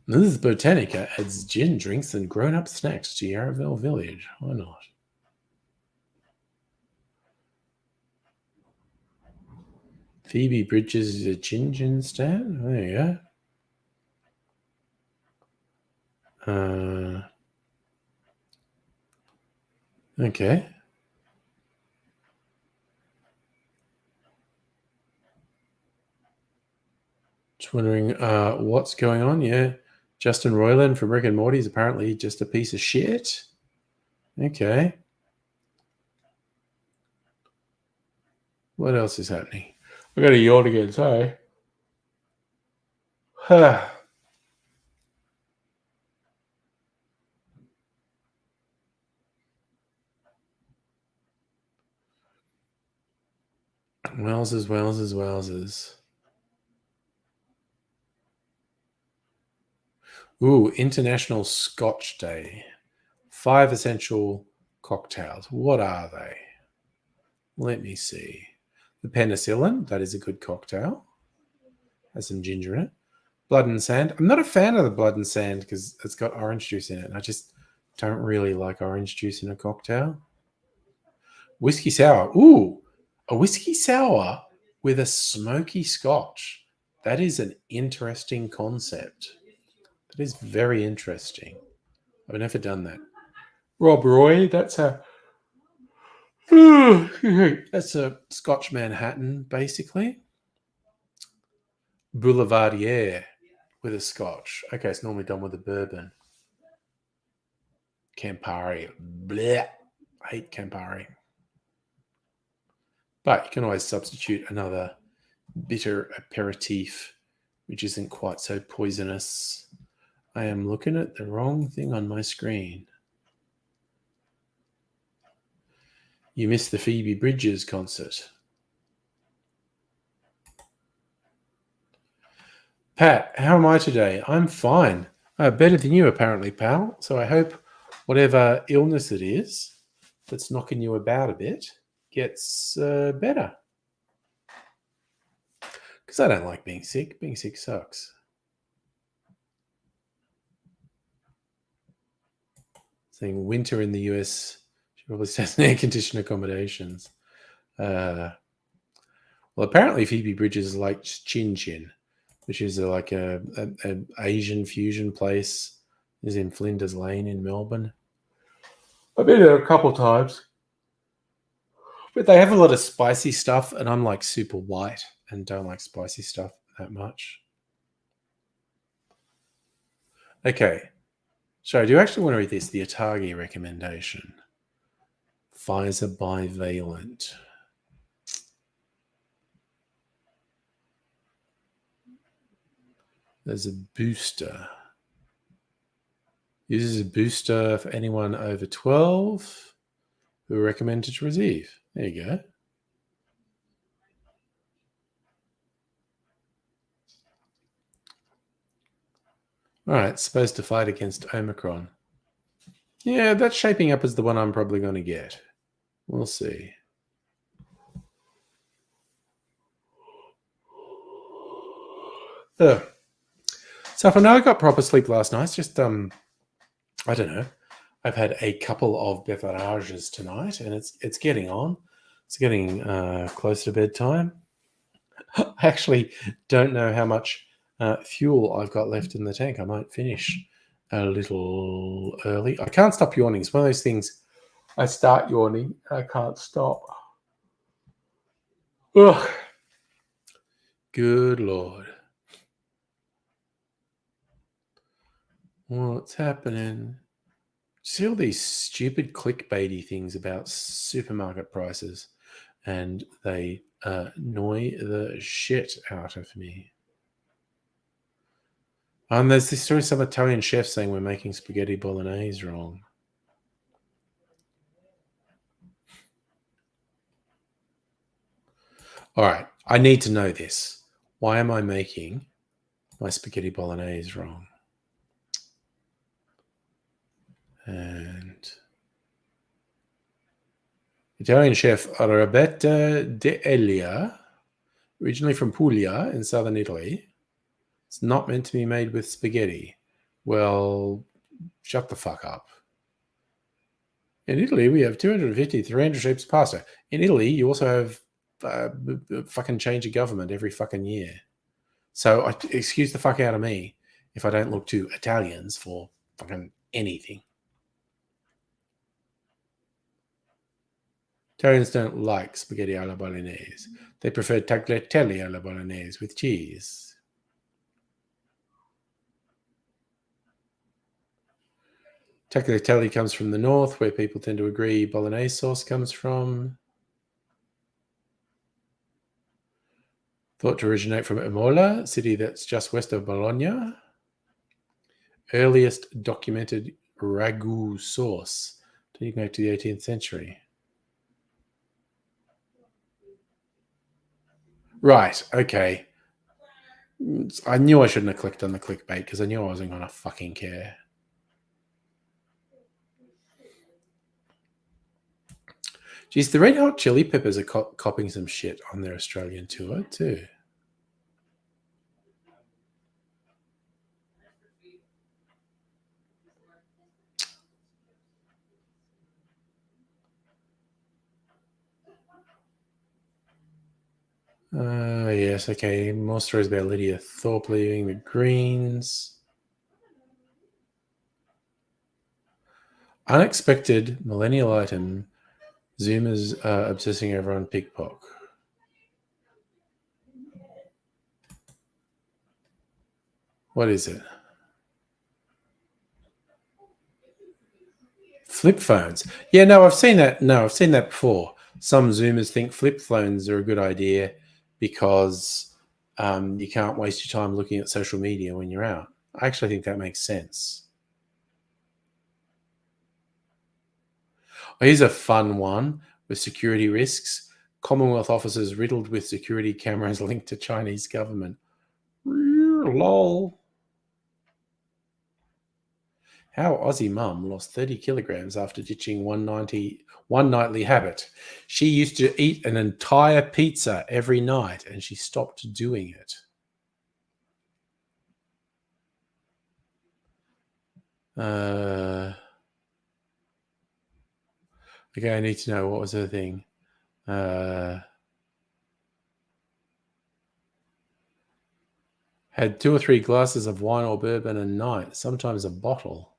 Mrs. Botanica adds gin drinks and grown-up snacks to Yarraville Village. Why not? Phoebe Bridges is a gin stand. There you go. Okay. Just wondering what's going on. Yeah. Justin Roiland from Rick and Morty is apparently just a piece of shit. Okay. What else is happening? I got a yawn again. Sorry. Wowzers. Ooh, International Scotch Day. 5 essential cocktails. What are they? Let me see. The penicillin, that is a good cocktail. Has some ginger in it. Blood and sand. I'm not a fan of the blood and sand because it's got orange juice in it. And I just don't really like orange juice in a cocktail. Whiskey sour. Ooh, a whiskey sour with a smoky scotch. That is an interesting concept. That is very interesting. I've never done that. Rob Roy, that's a Scotch Manhattan, basically. Boulevardier with a scotch. Okay, it's normally done with a bourbon. Campari. Blech. I hate Campari. But you can always substitute another bitter aperitif, which isn't quite so poisonous. I am looking at the wrong thing on my screen. You missed the Phoebe Bridges concert. Pat, how am I today? I'm fine. Better than you, apparently, pal. So I hope whatever illness it is that's knocking you about a bit gets better. Because I don't like being sick. Being sick sucks. Saying winter in the US, she probably says air-conditioned accommodations. Well, apparently Phoebe Bridges likes Chin Chin, which is like a Asian fusion place. Is in Flinders Lane in Melbourne. I've been there a couple times. But they have a lot of spicy stuff, and I'm like super white and don't like spicy stuff that much. Okay. So I do actually want to read this, the Atagi recommendation. Pfizer bivalent. There's a booster. Uses a booster for anyone over 12 who are recommended to receive. There you go. All right, it's supposed to fight against Omicron. Yeah, that's shaping up as the one I'm probably going to get. We'll see. Ugh. So if I know I got proper sleep last night, it's just I don't know. I've had a couple of beverages tonight, and it's getting on. It's getting close to bedtime. I actually don't know how much fuel I've got left in the tank. I might finish a little early. I can't stop yawning. It's one of those things. I start yawning, I can't stop. Ugh. Good Lord. What's happening? See all these stupid clickbaity things about supermarket prices, and they annoy the shit out of me. And there's this story, some Italian chef saying we're making spaghetti bolognese wrong. All right, I need to know this. Why am I making my spaghetti bolognese wrong? And Italian chef Roberta De Elia, originally from Puglia in southern Italy, it's not meant to be made with spaghetti. Well, shut the fuck up. In Italy, we have 250, 300 shapes of pasta. In Italy, you also have fucking change of government every fucking year. So excuse the fuck out of me if I don't look to Italians for fucking anything. Italians don't like spaghetti alla bolognese. They prefer tagliatelle alla bolognese with cheese. Tagliatelle comes from the north, where people tend to agree bolognese sauce comes from. Thought to originate from Imola, city that's just west of Bologna. Earliest documented ragu sauce dating back to the 18th century. Right, okay. I knew I shouldn't have clicked on the clickbait because I knew I wasn't going to fucking care. Geez, the Red Hot Chili Peppers are copying some shit on their Australian tour too. Yes, okay. More stories about Lydia Thorpe leaving the Greens. Unexpected millennial item. Zoomers obsessing over on pickpock. What is it? Flip phones. Yeah, no, I've seen that. No, I've seen that before. Some Zoomers think flip phones are a good idea because you can't waste your time looking at social media when you're out. I actually think that makes sense. Here's a fun one with security risks. Commonwealth officers riddled with security cameras linked to Chinese government. Lol. How Aussie mum lost 30 kilograms after ditching one nightly habit. She used to eat an entire pizza every night and she stopped doing it. Okay, I need to know, what was her thing? Had 2 or 3 glasses of wine or bourbon a night, sometimes a bottle.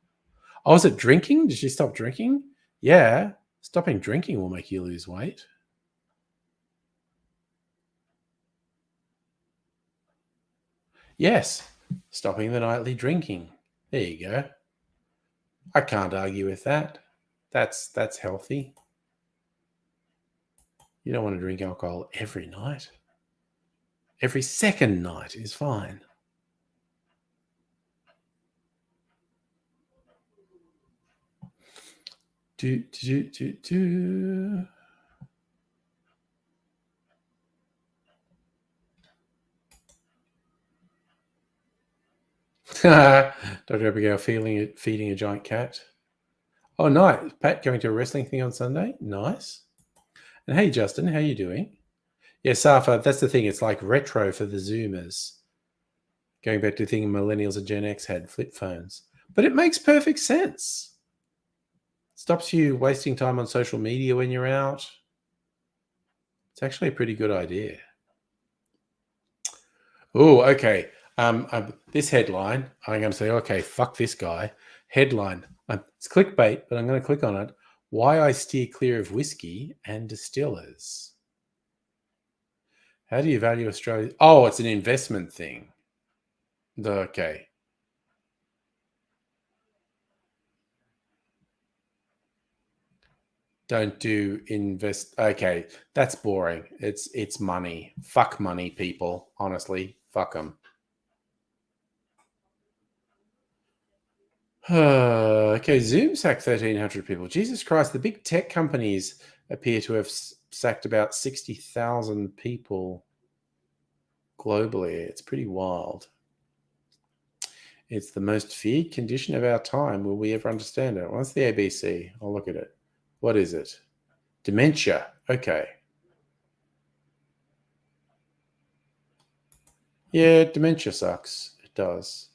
Oh, is it drinking? Did she stop drinking? Yeah, stopping drinking will make you lose weight. Yes, stopping the nightly drinking. There you go. I can't argue with that. That's healthy. You don't want to drink alcohol every night. Every second night is fine. Do. Dr. Abigail feeding a giant cat. Oh, nice. Pat going to a wrestling thing on Sunday. Nice. And hey, Justin, how you doing? Yeah, Safa, that's the thing. It's like retro for the Zoomers. Going back to the thing millennials and Gen X had, flip phones. But it makes perfect sense. Stops you wasting time on social media when you're out. It's actually a pretty good idea. Oh, okay. This headline, I'm going to say, okay, fuck this guy. Headline. It's clickbait, but I'm going to click on it. Why I steer clear of whiskey and distillers. How do you value Australia? Oh, it's an investment thing. Okay. Don't do invest. Okay, that's boring. It's money. Fuck money, people. Honestly, fuck them. Okay, Zoom sacked 1,300 people. Jesus Christ, the big tech companies appear to have sacked about 60,000 people globally. It's pretty wild. It's the most feared condition of our time. Will we ever understand it? What's the ABC? I'll look at it. What is it? Dementia. Okay. Yeah, dementia sucks. It does.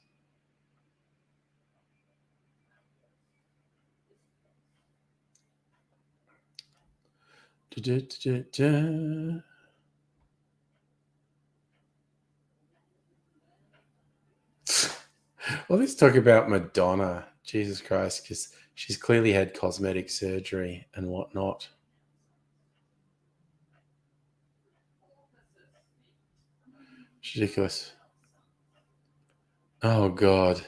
Well, let's talk about Madonna. Jesus Christ, because she's clearly had cosmetic surgery and whatnot. It's ridiculous. Oh, God.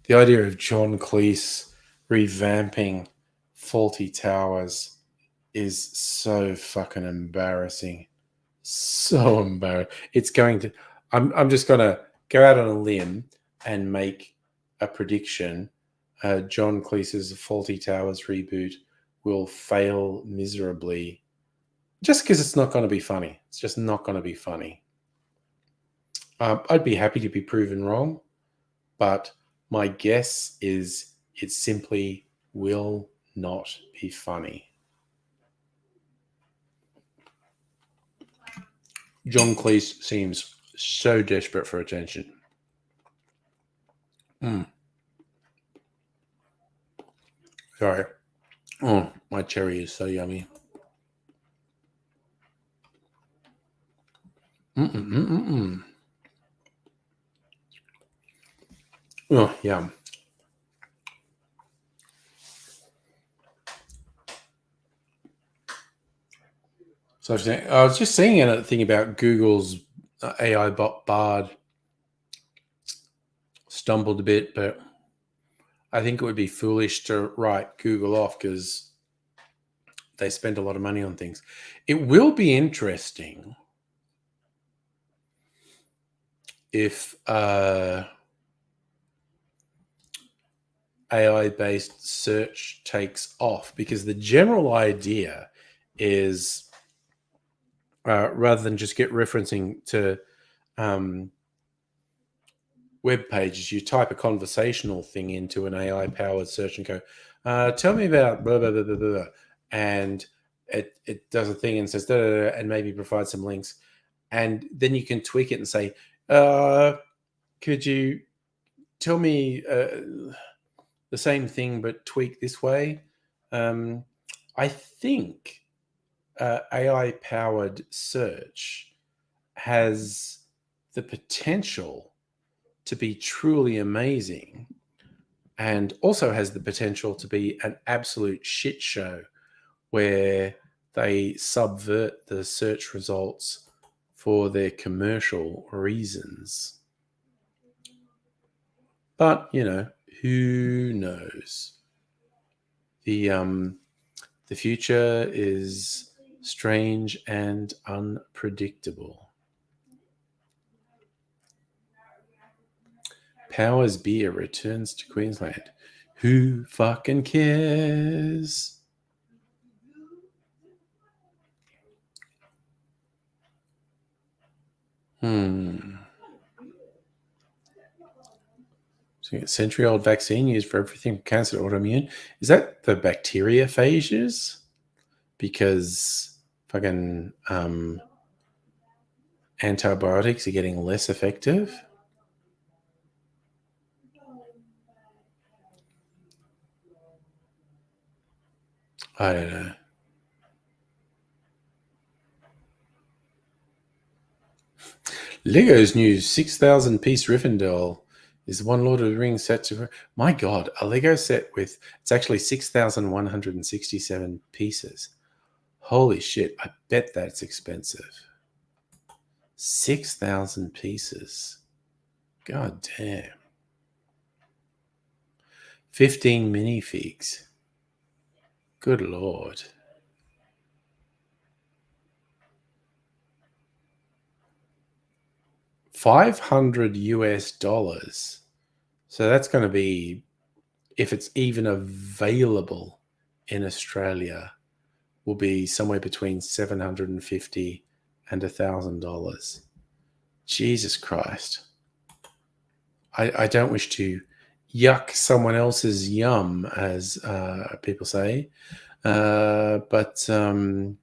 The idea of John Cleese revamping Faulty Towers is so fucking embarrassing. So embarrassing. It's going to... I'm just going to go out on a limb and make a prediction. John Cleese's Faulty Towers reboot will fail miserably just because it's not going to be funny. It's just not going to be funny. I'd be happy to be proven wrong, but my guess is it simply will not be funny. John Cleese seems so desperate for attention. Sorry. Oh, my cherry is so yummy. Oh, yum. So I was just seeing a thing about Google's AI bot Bard. Stumbled a bit, but I think it would be foolish to write Google off because they spend a lot of money on things. It will be interesting if AI-based search takes off, because the general idea is rather than just get referencing to web pages, you type a conversational thing into an AI-powered search and go, tell me about blah, blah, blah, blah, blah. And it does a thing and says, da, da, da, and maybe provide some links. And then you can tweak it and say, could you tell me the same thing but tweak this way? I think AI-powered search has the potential to be truly amazing, and also has the potential to be an absolute shit show where they subvert the search results for their commercial reasons. But, who knows? The future is strange and unpredictable. Powers Beer returns to Queensland. Who fucking cares? So century-old vaccine used for everything from cancer to autoimmune. Is that the bacteriophages? Because fucking antibiotics are getting less effective? I don't know. Lego's new 6,000 piece Rivendell is one Lord of the Rings set to. My God, a Lego set with it's actually 6,167 pieces. Holy shit! I bet that's expensive. 6,000 pieces. God damn. 15 minifigs. Good Lord. $500. So that's going to be, if it's even available in Australia, will be somewhere between $750 and $1,000. Jesus Christ. I don't wish to yuck someone else's yum, as people say, but you'd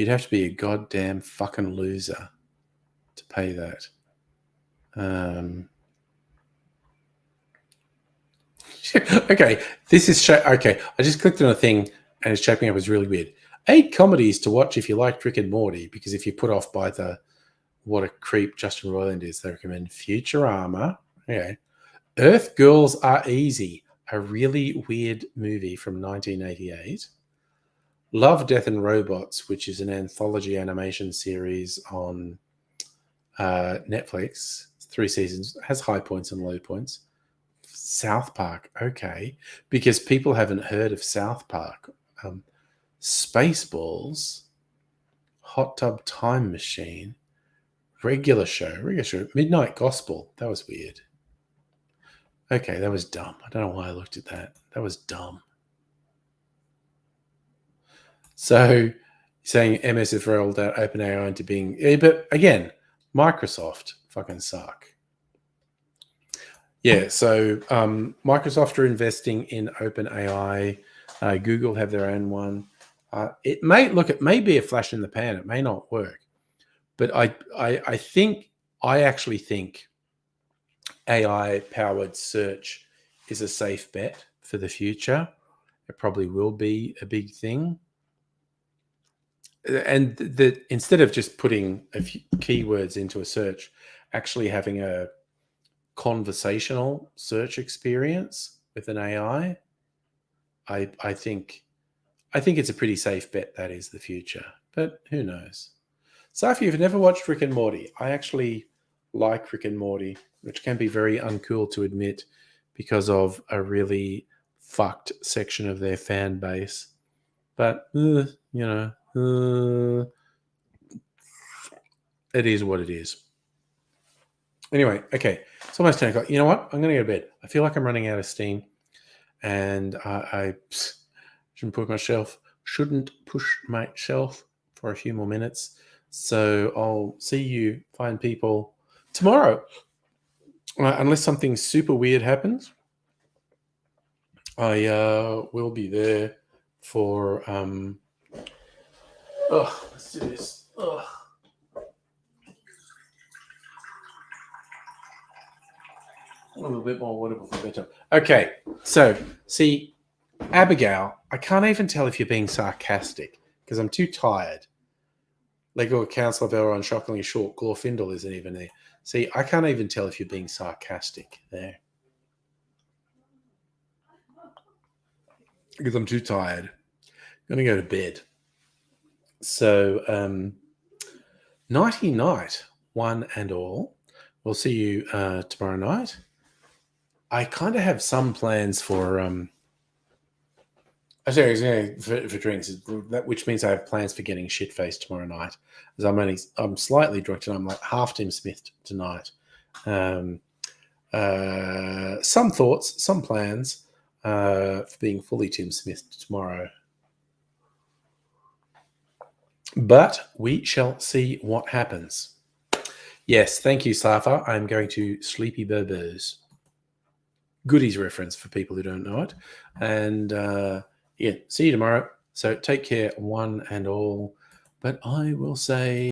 have to be a goddamn fucking loser to pay that. Okay, this is okay. I just clicked on a thing and it's shaping up as really weird. 8 comedies to watch if you like Rick and Morty, because if you're put off by what a creep Justin Roiland is, they recommend Futurama. Okay, Earth Girls Are Easy, a really weird movie from 1988. Love, Death and Robots, which is an anthology animation series on Netflix. It's 3 seasons, has high points and low points. South Park, okay, because people haven't heard of South Park. Spaceballs, Hot Tub Time Machine, regular show, Midnight Gospel. That was weird. Okay, that was dumb. I don't know why I looked at that. That was dumb. So, saying MS have rolled out OpenAI into being, but again, Microsoft fucking suck. Yeah, so Microsoft are investing in OpenAI. Google have their own one. It may be a flash in the pan. It may not work, but I actually think AI-powered search is a safe bet for the future. It probably will be a big thing. And that instead of just putting a few keywords into a search, actually having a conversational search experience with an AI, I think it's a pretty safe bet that is the future. But who knows? So if you've never watched Rick and Morty, I actually like Rick and Morty, which can be very uncool to admit because of a really fucked section of their fan base. But, it is what it is. Anyway, okay, it's almost 10 o'clock. You know what? I'm going to go to bed. I feel like I'm running out of steam, and I shouldn't push myself for a few more minutes. So I'll see you fine people tomorrow. Unless something super weird happens, I will be there for... let's do this. A little bit more water before bedtime. Okay, so see, Abigail, I can't even tell if you're being sarcastic because I'm too tired. Lego Council of Elrond shockingly short. Glorfindel isn't even there. See, I can't even tell if you're being sarcastic there because I'm too tired. I'm going to go to bed. So, nighty night, one and all. We'll see you tomorrow night. I kind of have some plans for for drinks, which means I have plans for getting shit faced tomorrow night. As I'm slightly drunk and I'm like half Tim Smith tonight. Some thoughts, some plans for being fully Tim Smith tomorrow. But we shall see what happens. Yes, thank you, Safa. I'm going to Sleepy Bobos. Goodies reference for people who don't know it. And yeah, see you tomorrow. So take care, one and all. But I will say